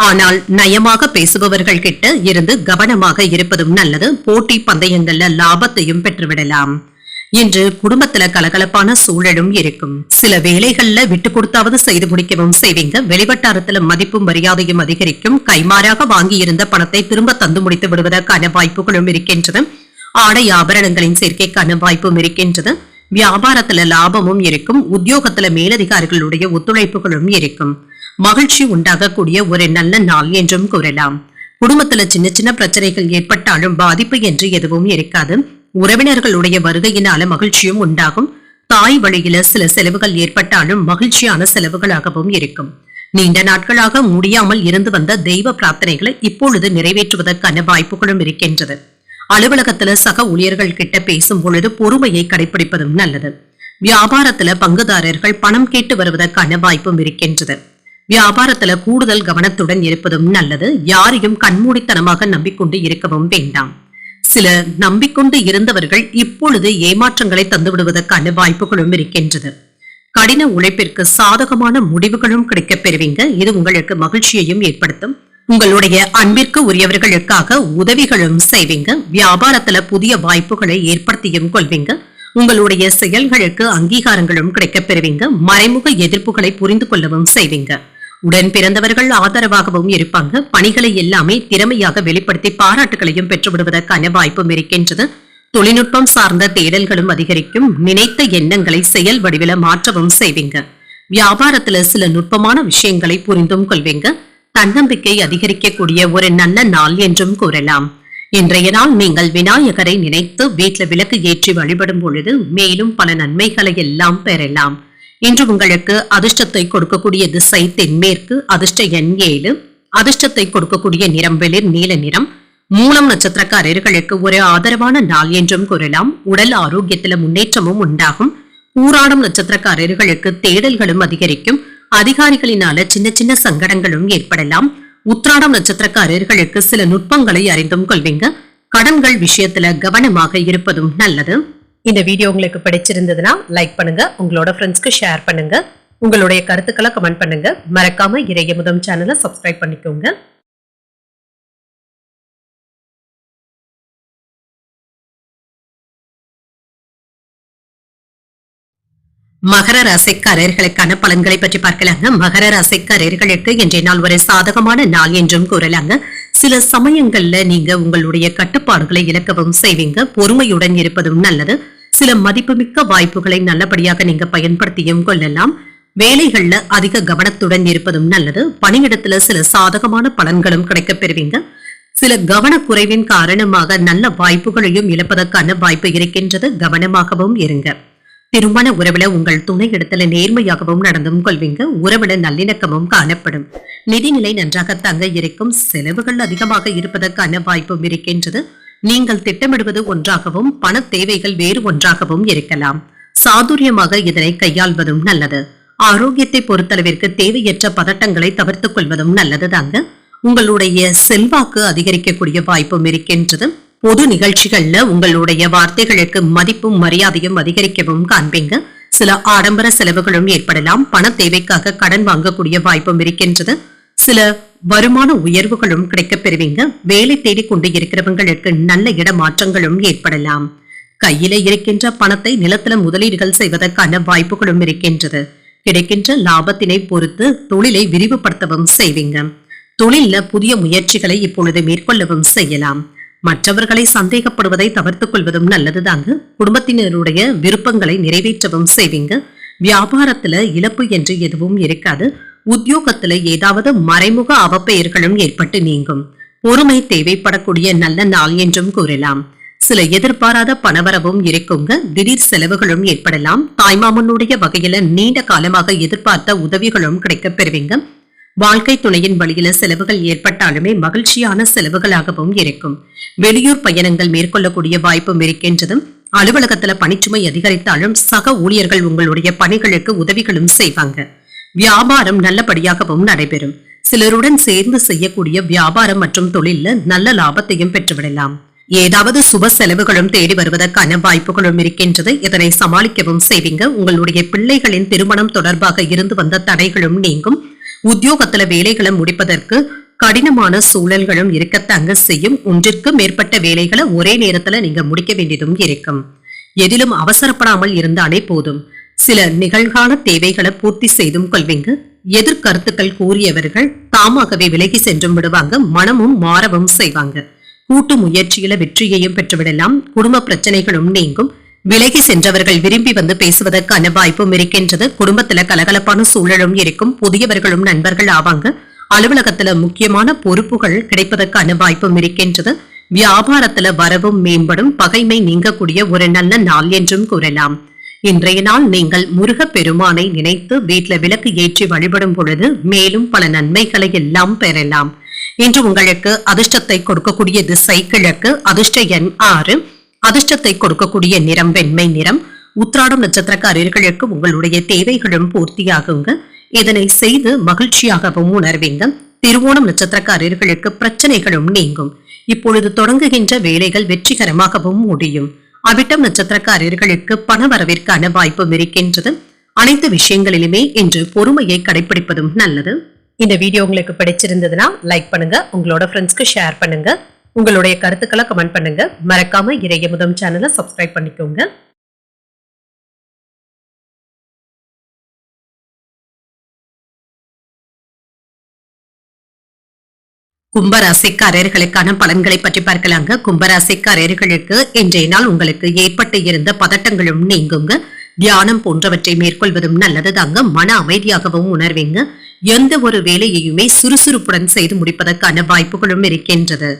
ஆனால் நயமாக பேசுபவர்கள் கிட்ட இருந்து கவனமாக இருப்பதும் நல்லது. போட்டி பந்தயங்கள்ல லாபத்தையும் பெற்றுவிடலாம். இன்று குடும்பத்துல கலகலப்பான சூழலும் இருக்கும். சில வேலைகள்ல விட்டு கொடுத்தாவது செய்து முடிக்கவும் செய்வீங்க. வெளிவட்டாரத்துல மதிப்பும் மரியாதையும் அதிகரிக்கும். கைமாறாக வாங்கியிருந்த பணத்தை திரும்ப தந்து முடித்து விடுவதற்கான வாய்ப்புகளும் இருக்கின்றது. ஆடை ஆபரணங்களின் சேர்க்கைக்கான வாய்ப்பும் இருக்கின்றது. வியாபாரத்துல லாபமும் இருக்கும். உத்தியோகத்துல மேலதிகாரிகளுடைய ஒத்துழைப்புகளும் இருக்கும். மகிழ்ச்சி உண்டாகக்கூடிய ஒரு நல்ல நாள் என்றும் கூறலாம். குடும்பத்துல சின்ன சின்ன பிரச்சனைகள் ஏற்பட்டாலும் பாதிப்பு என்று எதுவும் இருக்காது. உறவினர்களுடைய வருகையினால மகிழ்ச்சியும் உண்டாகும். தாய் வழியில சில செலவுகள் ஏற்பட்டாலும் மகிழ்ச்சியான செலவுகளாகவும் இருக்கும். நீண்ட நாட்களாக முடியாமல் இருந்து வந்த தெய்வ பிரார்த்தனைகளை இப்பொழுது நிறைவேற்றுவதற்கான வாய்ப்புகளும் இருக்கின்றது. அலுவலகத்துல சக ஊழியர்கள் கிட்ட பேசும் பொழுது பொறுமையை கடைபிடிப்பதும் நல்லது. வியாபாரத்துல பங்குதாரர்கள் பணம் கேட்டு வருவதற்கான வாய்ப்பும் இருக்கின்றது. வியாபாரத்துல கூடுதல் கவனத்துடன் இருப்பதும் நல்லது. யாரையும் கண்மூடித்தனமாக நம்பிக்கொண்டு இருக்கவும் வேண்டாம். சில நம்பிக்கொண்டு இருந்தவர்கள் இப்பொழுது ஏமாற்றங்களை தந்துவிடுவதற்கான வாய்ப்புகளும் இருக்கின்றது. கடின உழைப்பிற்கு சாதகமான முடிவுகளும் கிடைக்கப் பெறுவீங்க. இது உங்களுக்கு மகிழ்ச்சியையும் ஏற்படுத்தும். உங்களுடைய அன்பிற்கு உரியவர்களுக்காக உதவிகளும் செய்வீங்க. வியாபாரத்துல புதிய வாய்ப்புகளை ஏற்படுத்தியும் கொள்வீங்க. உங்களுடைய செயல்களுக்கு அங்கீகாரங்களும் கிடைக்கப் பெறுவீங்க. மறைமுக எதிர்ப்புகளை புரிந்து கொள்ளவும் செய்வீங்க. உடன் பிறந்தவர்கள் ஆதரவாகவும் இருப்பாங்க. பணிகளை எல்லாமே திறமையாக வெளிப்படுத்தி பாராட்டுகளையும் பெற்றுவிடுவதற்கான வாய்ப்பும் இருக்கின்றது. தொழில்நுட்பம் சார்ந்த தேடல்களும் அதிகரிக்கும். நினைத்த எண்ணங்களை செயல் வடிவில மாற்றவும் செய்வீங்க. வியாபாரத்துல சில நுட்பமான விஷயங்களை புரிந்தும் கொள்வீங்க. தன்னம்பிக்கை அதிகரிக்கக்கூடிய ஒரு நல்ல நாள் என்றும் கூறலாம். இன்றைய நாள் நீங்கள் விநாயகரை நினைத்து வீட்டில் விளக்கு ஏற்றி வழிபடும் பொழுது மேலும் பல நன்மைகளை எல்லாம் பெறலாம். இன்று உங்களுக்கு அதிர்ஷ்டத்தை கொடுக்கக்கூடிய திசை தென்மேற்கு. அதிர்ஷ்ட எண் 7. அதிர்ஷ்டத்தை கொடுக்கக்கூடிய நிறம் வெளிர் நீல நிறம். மூலம் நட்சத்திரக்காரர்களுக்கு ஒரு ஆதரவான நாள் என்றும் கூறலாம். உடல் ஆரோக்கியத்தில முன்னேற்றமும் உண்டாகும். பூராடம் நட்சத்திரக்காரர்களுக்கு தேடல்களும் அதிகரிக்கும். அதிகாரிகளினால சின்ன சின்ன சங்கடங்களும் ஏற்படலாம். உத்திராடம் நட்சத்திரக்காரர்களுக்கு சில நுட்பங்களை அறிந்தும் கொள்வீங்க. கடன்கள் விஷயத்துல கவனமாக இருப்பதும் நல்லது. இந்த வீடியோ உங்களுக்கு பிடிச்சிருந்ததுன்னா லைக் பண்ணுங்க. உங்களோட ஃப்ரெண்ட்ஸ்க்கு ஷேர் பண்ணுங்க. உங்களுடைய கருத்துக்களை கமெண்ட் பண்ணுங்க. மறக்காம இறையமுதம் சேனலை சப்ஸ்கிரைப் பண்ணிக்கோங்க. மகர ராசிக்காரர்களுக்கான பலன்களை பற்றி பார்க்கலாங்க. மகர ராசிக்காரர்களுக்கு இன்றைய நாள் ஒரு சாதகமான நாள் என்றும் கூறலாங்க. சில சமயங்கள்ல நீங்க உங்களுடைய கட்டுப்பாடுகளை இழக்கவும் செய்வீங்க. பொறுமையுடன் இருப்பதும் நல்லது. சில மதிப்புமிக்க வாய்ப்புகளை நல்லபடியாக நீங்க பயன்படுத்தியும் கொள்ளலாம். வேலைகள்ல அதிக கவனத்துடன் இருப்பதும் நல்லது. பணியிடத்துல சில சாதகமான பலன்களும் கிடைக்கப் பெறுவீங்க. சில கவனக்குறைவின் காரணமாக நல்ல வாய்ப்புகளையும் இழப்பதற்கான வாய்ப்பு இருக்கின்றது. கவனமாகவும் இருங்க. திருமண உறவுல உங்கள் துணை இடத்துல நேர்மையாகவும் நடந்தும் கொள்வீங்க. உறவுல நல்லிணக்கமும் காணப்படும். நிதிநிலை நன்றாக தங்க இருக்கும். செலவுகள் அதிகமாக இருப்பதற்கான வாய்ப்பும் இருக்கின்றது. நீங்கள் திட்டமிடுவது ஒன்றாகவும் பண தேவைகள் வேறு ஒன்றாகவும் இருக்கலாம். சாதுரியமாக இதனை கையாள்வதும் நல்லது. ஆரோக்கியத்தை பொறுத்தளவிற்கு தேவையற்ற பதட்டங்களை தவிர்த்துக் கொள்வதும் நல்லது தாங்க. உங்களுடைய செல்வாக்கு அதிகரிக்கக்கூடிய வாய்ப்பும் இருக்கின்றது. பொது நிகழ்ச்சிகள்ல உங்களுடைய வார்த்தைகளுக்கு மதிப்பும் மரியாதையும் அதிகரிக்கவும் காண்பீங்க. சில ஆடம்பர செலவுகளும் ஏற்படலாம். பண தேவைக்காக கடன் வாங்கக்கூடிய வாய்ப்பும் இருக்கின்றது. சில வருமான உயர்வுகளும் கிடைக்கப் பெறுவீங்க. வேலை தேடிக் கொண்டு இருக்கிறவங்களுக்கு நல்ல இடமாற்றங்களும் ஏற்படலாம். கையில இருக்கின்ற பணத்தை நிலத்தில முதலீடுகள் செய்வதற்கான வாய்ப்புகளும் இருக்கின்றது. கிடைக்கின்ற லாபத்தினை பொறுத்து தொழிலை விரிவுபடுத்தவும் செய்வீங்க. தொழில புதிய முயற்சிகளை இப்பொழுது மேற்கொள்ளவும் செய்யலாம். மற்றவர்களை சந்தேகப்படுவதை தவிர்த்துக் கொள்வதும் நல்லதுதாங்க. குடும்பத்தினருடைய விருப்பங்களை நிறைவேற்றவும் செய்வீங்க. வியாபாரத்துல இழப்பு என்று எதுவும் இருக்காது. உத்தியோகத்துல ஏதாவது மறைமுக அவப்பெயர்களும் ஏற்பட்டு நீங்கும். பொறுமை தேவைப்படக்கூடிய நல்ல நாள் என்றும் கூறலாம். சில எதிர்பாராத பணவரவும் இருக்குங்க. திடீர் செலவுகளும் ஏற்படலாம். தாய்மாமனுடைய வகையில நீண்ட காலமாக எதிர்பார்த்த உதவிகளும் கிடைக்கப் பெறுவீங்க. வாழ்க்கை துணையின் வழியில செலவுகள் ஏற்பட்டாலுமே மகிழ்ச்சியான செலவுகளாகவும் இருக்கும். வெளியூர் பயணங்கள் மேற்கொள்ளக்கூடிய வாய்ப்பும் இருக்கின்றதும். அலுவலகத்துல பணிச்சுமை அதிகரித்தாலும் சக ஊழியர்கள் உங்களுடைய பணிகளுக்கு உதவிகளும் செய்வாங்க. வியாபாரம் நல்லபடியாகவும் நடைபெறும். சிலருடன் சேர்ந்து செய்யக்கூடிய வியாபாரம் மற்றும் தொழில நல்ல லாபத்தையும் பெற்றுவிடலாம். ஏதாவது சுப செலவுகளும் தேடி வருவதற்கான வாய்ப்புகளும் இருக்கின்றது. இதனை சமாளிக்கவும் செய்வீங்க. உங்களுடைய பிள்ளைகளின் திருமணம் தொடர்பாக இருந்து வந்த தடைகளும் நீங்கும். உத்தியோகத்துல வேலைகளை முடிப்பதற்கு கடினமான சூழல்களும் இருக்கத்தாங்க செய்யும். ஒன்றிற்கு மேற்பட்ட வேலைகளை ஒரே நேரத்துல நீங்க முடிக்க வேண்டியதும் இருக்கும். எதிலும் அவசரப்படாமல் இருந்தாலே போதும். சில நிகழ்கால தேவைகளை பூர்த்தி செய்தும் கொள்வீங்க. எதிர்கருத்துக்கள் கூறியவர்கள் தாமாகவே விலகி சென்றும் விடுவாங்க. மனமும் மாறவும் செய்வாங்க. கூட்டு முயற்சியில வெற்றியையும் பெற்றுவிடலாம். குடும்ப பிரச்சனைகளும் நீங்கும். விலகி சென்றவர்கள் விரும்பி வந்து பேசுவதற்கான வாய்ப்பும் இருக்கின்றது. குடும்பத்துல கலகலப்பான சூழலும் இருக்கும். புதியவர்களும் நண்பர்கள் ஆவாங்க. அலுவலகத்துல முக்கியமான பொறுப்புகள் கிடைப்பதற்கான வாய்ப்பும் இருக்கின்றது. வியாபாரத்துல வரவும் மேம்படும். பகைமை நீங்கக்கூடிய ஒரு நல்ல நாள் என்றும் கூறலாம். இன்றைய நாள் நீங்கள் முருக பெருமானை நினைத்து வீட்டுல விளக்கு ஏற்றி வழிபடும் பொழுது மேலும் பல நன்மைகளை எல்லாம் பெறலாம். இன்று உங்களுக்கு அதிர்ஷ்டத்தை கொடுக்கக்கூடிய திசை கிழக்கு. அதிர்ஷ்ட எண் 6. அதிர்ஷ்டத்தை கொடுக்கக்கூடிய நிறம் வெண்மை நிறம். உத்திராடம் நட்சத்திரக்காரர்களுக்கு உங்களுடைய தேவைகளும் பூர்த்தியாகுங்க. இதனை செய்து மகிழ்ச்சியாகவும் உணர்வீங்க. திருவோணம் நட்சத்திரக்காரர்களுக்கு பிரச்சனைகளும் நீங்கும். இப்பொழுது தொடங்குகின்ற வேலைகள் வெற்றிகரமாகவும் முடியும். அவிட்டம் நட்சத்திரக்காரர்களுக்கு பண வரவிற்கான வாய்ப்பும் இருக்கின்றது. அனைத்து விஷயங்களிலுமே இன்று பொறுமையை கடைபிடிப்பதும் நல்லது. இந்த வீடியோ உங்களுக்கு பிடிச்சிருந்ததுன்னா லைக் பண்ணுங்க. உங்களோட ஃப்ரெண்ட்ஸ்க்கு ஷேர் பண்ணுங்க. உங்களுடைய கருத்துக்களை கமெண்ட் பண்ணுங்க. மறக்காம இறையமுதம் சேனலை சப்ஸ்கிரைப் பண்ணிக்கோங்க. கும்பராசிக்காரர்களுக்கான பலன்களை பற்றி பார்க்கலாங்க. கும்பராசிக்காரர்களுக்கு இன்றைய நாள் உங்களுக்கு ஏற்பட்டு இருந்த பதட்டங்களும் நீங்குங்க. தியானம் போன்றவற்றை மேற்கொள்வதும் நல்லது தாங்க. மன அமைதியாகவும் உணர்வீங்க. எந்த ஒரு வேலையையுமே சுறுசுறுப்புடன் செய்து முடிப்பதற்கான வாய்ப்புகளும் இருக்கின்றது.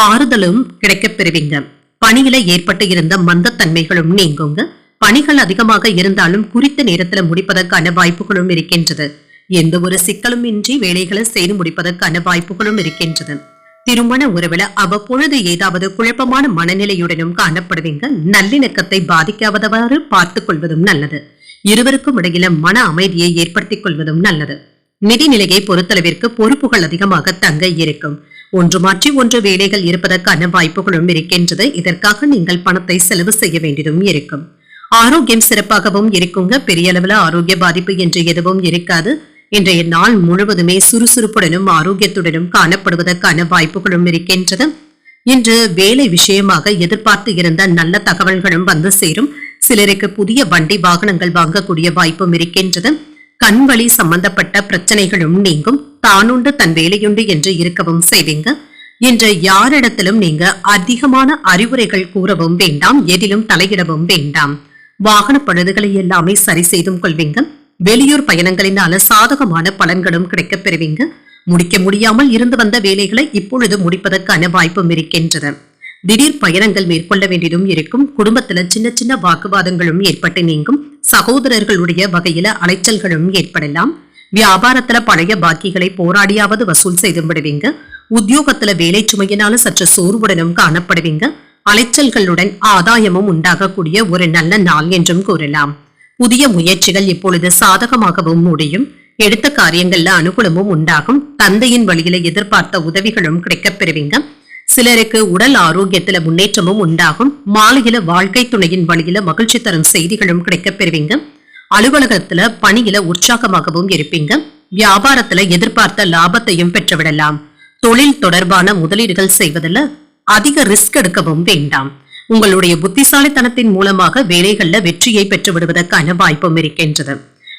ஆறுதலும் கிடைக்கப் பெறுவீங்க. பணியில ஏற்பட்டு இருந்த மந்தத்தன்மைகளும் நீங்குங்க. பணிகள் அதிகமாக இருந்தாலும் குறித்த நேரத்துல முடிப்பதற்கான வாய்ப்புகளும் இருக்கின்றது. எந்த ஒரு சிக்கலும் இன்றி வேலைகளை செய்து முடிப்பதற்கான வாய்ப்புகளும் இருக்கின்றது. திருமண உறவுல அவ்வப்பொழுது ஏதாவது குழப்பமான மனநிலையுடனும் காணப்படுவீங்க. நல்லிணக்கத்தை பாதிக்காதவாறு பார்த்துக் கொள்வதும் நல்லது. இருவருக்கும் இடையில மன அமைதியை ஏற்படுத்திக் கொள்வதும் நல்லது. நிதிநிலையை பொறுத்தளவிற்கு பொறுப்புகள் அதிகமாக தங்க இருக்கும். ஒன்று மாற்றி ஒன்று வேலைகள் இருப்பதற்கான வாய்ப்புகளும் இருக்கின்றது. இதற்காக நீங்கள் பணத்தை செலவு செய்ய வேண்டியதும் இருக்கும். ஆரோக்கியம் சிறப்பாகவும் இருக்குங்க. பெரிய அளவுல ஆரோக்கிய பாதிப்பு என்று எதுவும் இருக்காது. இன்றைய நாள் முழுவதுமே சுறுசுறுப்புடனும் ஆரோக்கியத்துடனும் காணப்படுவதற்கான வாய்ப்புகளும் இருக்கின்றது. இன்று வேலை விஷயமாக எதிர்பார்த்து இருந்த நல்ல தகவல்களும் வந்து சேரும். சிலருக்கு புதிய வண்டி வாகனங்கள் வாங்கக்கூடிய வாய்ப்பும் இருக்கின்றது. கண்வழி சம்பந்தப்பட்ட பிரச்சனைகளும் நீங்கும். தானுண்டு தன் வேலையுண்டு என்று இருக்கவும் செய்வீங்க. இன்று யாரிடத்திலும் நீங்க அதிகமான அறிவுரைகள் கூறவும் வேண்டாம். எதிலும் தலையிடவும் வேண்டாம். வாகன பழுதுகளை எல்லாமே சரி செய்தும் கொள்வீங்க. வெளியூர் பயணங்களினால சாதகமான பலன்களும் கிடைக்கப் பெறுவீங்க. முடிக்க முடியாமல் இருந்து வந்த வேலைகளை இப்பொழுது முடிப்பதற்கான வாய்ப்பும் இருக்கின்றது. திடீர் பயணங்கள் மேற்கொள்ள வேண்டியதும் இருக்கும். குடும்பத்துல சின்ன சின்ன வாக்குவாதங்களும் ஏற்பட்டு நீங்கும். சகோதரர்களுடைய வகையில அலைச்சல்களும் ஏற்படலாம். வியாபாரத்துல பழைய பாக்கிகளை போராடியாவது வசூல் செய்து விடுவீங்க. உத்தியோகத்துல வேலை சுமையினால சற்று சோர்வுடனும் காணப்படுவீங்க. அலைச்சல்களுடன் ஆதாயமும் உண்டாகக்கூடிய ஒரு நல்ல நாள் என்றும் கூறலாம். புதிய முயற்சிகள் இப்பொழுது சாதகமாகவும் முடியும். எடுத்த காரியங்கள்ல அனுகூலமும் உண்டாகும். தந்தையின் வழியில எதிர்பார்த்த உதவிகளும் கிடைக்கப் பெறுவீங்க. சிலருக்கு உடல் ஆரோக்கியத்துல முன்னேற்றமும் உண்டாகும். மாலையில வாழ்க்கை துணையின் வழியில மகிழ்ச்சி தரும் செய்திகளும் கிடைக்கப் பெறுவீங்க. அலுவலகத்துல பணியில உற்சாகமாகவும் இருப்பீங்க. வியாபாரத்துல எதிர்பார்த்த லாபத்தையும் பெற்றுவிடலாம். தொழில் தொடர்பான முதலீடுகள் செய்வதில் அதிக ரிஸ்க் எடுக்கவும் வேண்டாம். உங்களுடைய புத்திசாலித்தனத்தின் மூலமாக வேலைகள்ல வெற்றியை பெற்று விடுவதற்கான வாய்ப்பும் இருக்கின்றது.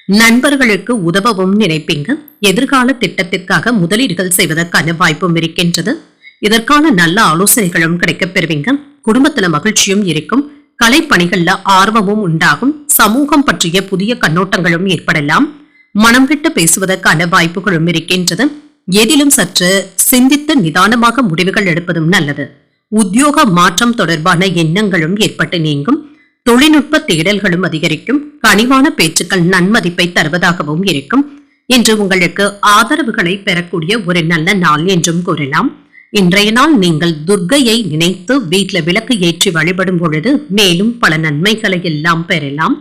நண்பர்களுக்கு உதவவும் நினைப்பீங்க. எதிர்கால திட்டத்திற்காக முதலீடுகள் செய்வதற்கான வாய்ப்பும் இருக்கின்றது. இதற்கான நல்ல ஆலோசனைகளும் கிடைக்கப் பெறுவீங்க. குடும்பத்துல மகிழ்ச்சியும் இருக்கும். கலைப்பணிகள்ல ஆர்வமும் உண்டாகும். சமூகம் பற்றிய புதிய கண்ணோட்டங்களும் ஏற்படலாம். மனம் விட்டு பேசுவதற்கான வாய்ப்புகளும் இருக்கின்றது. எதிலும் சற்று சிந்தித்து நிதானமாக முடிவுகள் எடுப்பதும் நல்லது. உத்தியோக மாற்றம் தொடர்பான எண்ணங்களும் ஏற்பட்டு நீங்கும். தொழில்நுட்ப தேடல்களும் அதிகரிக்கும். கனிவான பேச்சுக்கள் நன்மதிப்பை தருவதாகவும் இருக்கும். இன்று உங்களுக்கு ஆதரவுகளை பெறக்கூடிய ஒரு நல்ல நாள் என்றும் கூறலாம். இன்றைய நாள் நீங்கள் துர்க்கையை நினைத்து வீட்டில விளக்கு ஏற்றி வழிபடும் பொழுது மேலும் பல நன்மைகளை எல்லாம் பெறலாம்.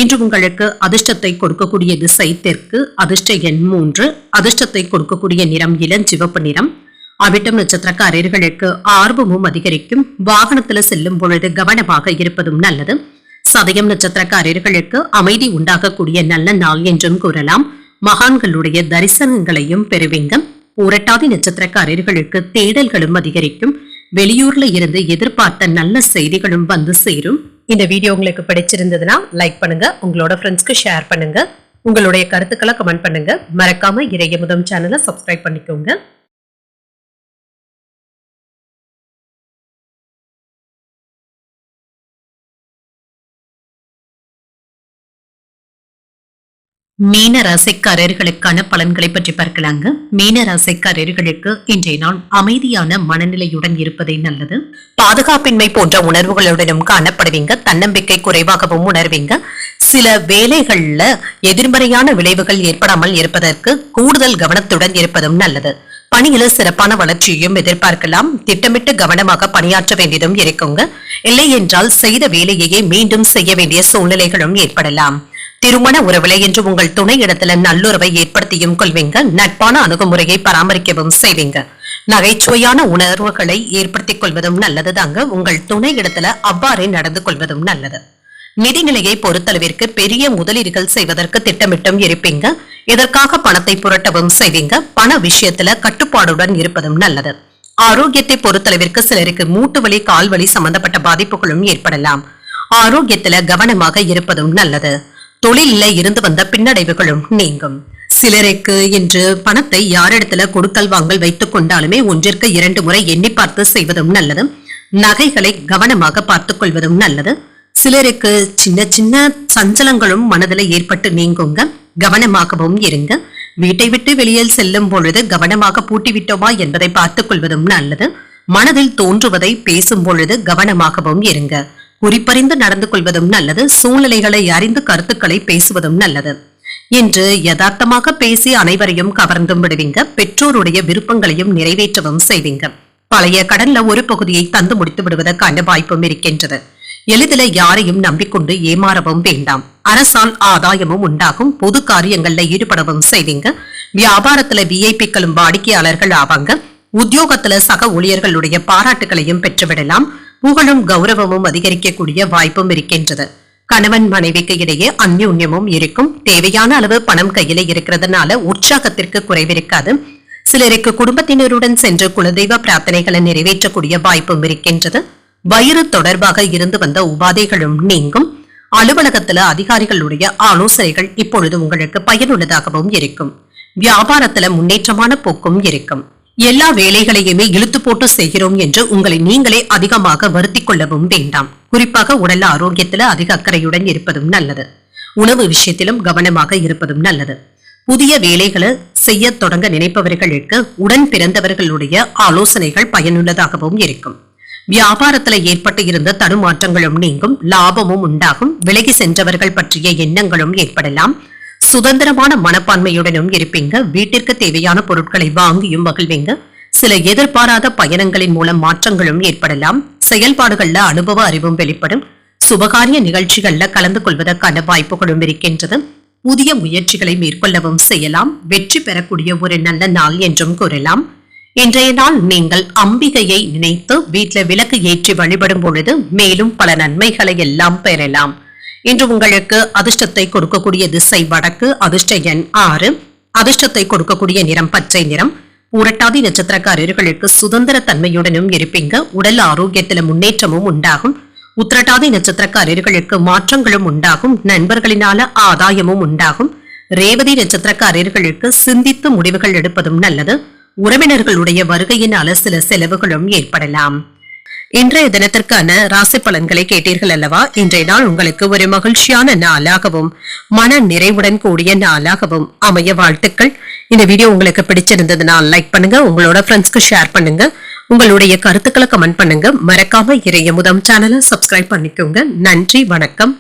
இன்று உங்களுக்கு அதிர்ஷ்டத்தை கொடுக்கக்கூடிய திசை தெற்கு, அதிர்ஷ்ட எண் 3, அதிர்ஷ்டத்தை கொடுக்கக்கூடிய நிறம் இளஞ்சிவப்பு நிறம். அவிட்டம் நட்சத்திரக்காரர்களுக்கு ஆர்வமும் அதிகரிக்கும். வாகனத்துல செல்லும் பொழுது கவனமாக இருப்பதும் நல்லது. சதயம் நட்சத்திரக்காரர்களுக்கு அமைதி உண்டாகக்கூடிய நல்ல நாள் என்றும் கூறலாம். மகான்களுடைய தரிசனங்களையும் பெறுவீங்க. பூரட்டாதி நட்சத்திரக்காரர்களுக்கு தேடல்களும் அதிகரிக்கும். வெளியூர்ல இருந்து எதிர்பார்த்த நல்ல செய்திகளும் வந்து சேரும். இந்த வீடியோ உங்களுக்கு பிடிச்சிருந்ததுன்னா லைக் பண்ணுங்க, உங்களோட ஃப்ரெண்ட்ஸ்க்கு ஷேர் பண்ணுங்க, உங்களுடைய கருத்துக்களை கமெண்ட் பண்ணுங்க. மறக்காம இறையமுதம் சேனலை சப்ஸ்கிரைப் பண்ணிக்கோங்க. மீன ராசிக்காரர்களுக்கான பலன்களை பற்றி பார்க்கலாங்க. மீன ராசிக்காரர்களுக்கு இன்றைய நாள் அமைதியான மனநிலையுடன் இருப்பதே நல்லது. பாதுகாப்பின்மை போன்ற உணர்வுகளுடனும் காணப்படுவீங்க. தன்னம்பிக்கை குறைவாகவும் உணர்வீங்க. சில வேலைகள்ல எதிர்மறையான விளைவுகள் ஏற்படாமல் இருப்பதற்கு கூடுதல் கவனத்துடன் இருப்பதும் நல்லது. பணியில சிறப்பான வளர்ச்சியையும் எதிர்பார்க்கலாம். திட்டமிட்டு கவனமாக பணியாற்ற வேண்டியதும் இருக்குங்க. இல்லை என்றால் செய்த வேலையையே மீண்டும் செய்ய வேண்டிய சூழ்நிலைகளும் ஏற்படலாம். திருமண உறவுல என்று உங்கள் துணை இடத்துல நல்லுறவை ஏற்படுத்தியும் கொள்வீங்க. நட்பான அணுகுமுறையை பராமரிக்கவும் செய்வீங்க. நகைச்சுவையான உணர்வுகளை ஏற்படுத்திக் கொள்வதும் நல்லது தாங்க. உங்கள் துணை இடத்துல அவ்வாறே நடந்து கொள்வதும் நல்லது. நிதிநிலையை பொறுத்தளவிற்கு பெரிய முதலீடுகள் செய்வதற்கு திட்டமிட்டும் இருப்பீங்க. இதற்காக பணத்தை புரட்டவும் செய்வீங்க. பண விஷயத்துல கட்டுப்பாடுடன் இருப்பதும் நல்லது. ஆரோக்கியத்தை பொறுத்தளவிற்கு சிலருக்கு மூட்டு வலி, கால் வலி சம்பந்தப்பட்ட பாதிப்புகளும் ஏற்படலாம். ஆரோக்கியத்துல கவனமாக இருப்பதும் நல்லது. தொழில இருந்து வந்த பின்னடைவுகளும் நீங்கும். சிலருக்கு இன்று பணத்தை யாரிடத்துல கொடுக்கல் வாங்கல் வைத்துக் கொண்டாலுமே ஒன்றிற்கு 2 முறை எண்ணி பார்த்து செய்வதும் நல்லது. நகைகளை கவனமாக பார்த்துக் கொள்வதும் நல்லது. சிலருக்கு சின்ன சின்ன சஞ்சலங்களும் மனதில் ஏற்பட்டு நீங்குங்க. கவனமாகவும் இருங்க. வீட்டை விட்டு வெளியில் செல்லும் பொழுது கவனமாக பூட்டிவிட்டோமா என்பதை பார்த்துக் கொள்வதும் நல்லது. மனதில் தோன்றுவதை பேசும் பொழுது கவனமாகவும் இருங்க. குறிப்பறிந்து நடந்து கொள்வதும் நல்லது. சூழ்நிலைகளை அறிந்து கருத்துக்களை பேசுவதும் நல்லது. இன்று யதார்த்தமாக பேசி அனைவரையும் கவர்ந்தும் விடுவீங்க. பெற்றோருடைய விருப்பங்களையும் நிறைவேற்றவும் செய்வீங்க. பழைய கடன்ல ஒரு பகுதியை தந்து முடித்து விடுவதற்கான வாய்ப்பும் இருக்கின்றது. எளிதில யாரையும் நம்பிக்கொண்டு ஏமாறவும் வேண்டாம். அரசால் ஆதாயமும் உண்டாகும். பொது காரியங்கள்ல ஈடுபடவும் செய்வீங்க. வியாபாரத்துல விஐபிக்களும் வாடிக்கையாளர்கள் ஆவாங்க. உத்தியோகத்துல சக ஊழியர்களுடைய பாராட்டுகளையும் பெற்றுவிடலாம். புகழும் கௌரவமும் அதிகரிக்கக்கூடிய வாய்ப்பும் இருக்கின்றது. கணவன் மனைவிக்கு இடையே அந்யோன்யமும் இருக்கும். தேவையான அளவு பணம் கையில இருக்கிறதுனால உற்சாகத்திற்கு குறைவிருக்காது. சிலருக்கு குடும்பத்தினருடன் சென்று குலதெய்வ பிரார்த்தனைகளை நிறைவேற்றக்கூடிய வாய்ப்பும் இருக்கின்றது. வயிறு தொடர்பாக இருந்து வந்த உபாதைகளும் நீங்கும். அலுவலகத்துல அதிகாரிகளுடைய ஆலோசனைகள் இப்பொழுது உங்களுக்கு பயனுள்ளதாகவும் இருக்கும். வியாபாரத்துல முன்னேற்றமான போக்கும் இருக்கும். எல்லா வேலைகளையுமே இழுத்து போட்டு செய்கிறோம் என்று உங்களை நீங்களே அதிகமாக வருத்திக் கொள்ளவும் வேண்டாம். குறிப்பாக உடல் ஆரோக்கியத்துல அதிக அக்கறையுடன் இருப்பதும் நல்லது. உணவு விஷயத்திலும் கவனமாக இருப்பதும் நல்லது. புதிய வேலைகளை செய்ய தொடங்க நினைப்பவர்களுக்கு உடன் பிறந்தவர்களுடைய ஆலோசனைகள் பயனுள்ளதாகவும் இருக்கும். வியாபாரத்துல ஏற்பட்டு இருந்த தடுமாற்றங்களும் நீங்கும். லாபமும் உண்டாகும். விலகி சென்றவர்கள் பற்றிய எண்ணங்களும் ஏற்படலாம். சுதந்திரமான மனப்பான்மையுடனும் இருப்பீங்க. வீட்டிற்கு தேவையான பொருட்களை வாங்கியும் மகிழ்வீங்க. சில எதிர்பாராத பயணங்களின் மூலம் மாற்றங்களும் ஏற்படலாம். செயல்பாடுகள்ல அனுபவ அறிவும் வெளிப்படும். சுபகாரிய நிகழ்ச்சிகள்ல கலந்து கொள்வதற்கான வாய்ப்புகளும் இருக்கின்றது. புதிய முயற்சிகளை மேற்கொள்ளவும் செய்யலாம். வெற்றி பெறக்கூடிய ஒரு நல்ல நாள் என்றும் கூறலாம். இன்றைய நாள் நீங்கள் அம்பிகையை நினைத்து வீட்டில் விளக்கு ஏற்றி வழிபடும் பொழுது மேலும் பல நன்மைகளை எல்லாம் பெறலாம். இன்று உங்களுக்கு அதிர்ஷ்டத்தை கொடுக்கக்கூடிய திசை வடக்கு, அதிர்ஷ்ட எண் 6, அதிர்ஷ்டத்தை கொடுக்கக்கூடிய நிறம் பச்சை நிறம். பூரட்டாதி நட்சத்திரக்காரர்களுக்கு சுதந்திர தன்மையுடனும் இருப்பீங்க. உடல் ஆரோக்கியத்தில முன்னேற்றமும் உண்டாகும். உத்திரட்டாதி நட்சத்திரக்காரர்களுக்கு மாற்றங்களும் உண்டாகும். நண்பர்களினால ஆதாயமும் உண்டாகும். ரேவதி நட்சத்திரக்காரர்களுக்கு சிந்தித்து முடிவுகள் எடுப்பதும் நல்லது. உறவினர்களுடைய வருகையினால சில செலவுகளும் ஏற்படலாம். இன்றைய தினத்திற்கான ராசி பலன்களை கேட்டீர்கள் அல்லவா? இன்றைய நாள் உங்களுக்கு ஒரு மகிழ்ச்சியான நாளாகவும் மன நிறைவுடன் கூடிய நாளாகவும் அமைய வாழ்த்துக்கள். இந்த வீடியோ உங்களுக்கு பிடிச்சிருந்ததுனால் லைக் பண்ணுங்க, உங்களோட ஃப்ரெண்ட்ஸ்க்கு ஷேர் பண்ணுங்க, உங்களுடைய கருத்துக்களை கமெண்ட் பண்ணுங்க. மறக்காம இறையமுதம் சேனலை சப்ஸ்கிரைப் பண்ணிக்கோங்க. நன்றி, வணக்கம்.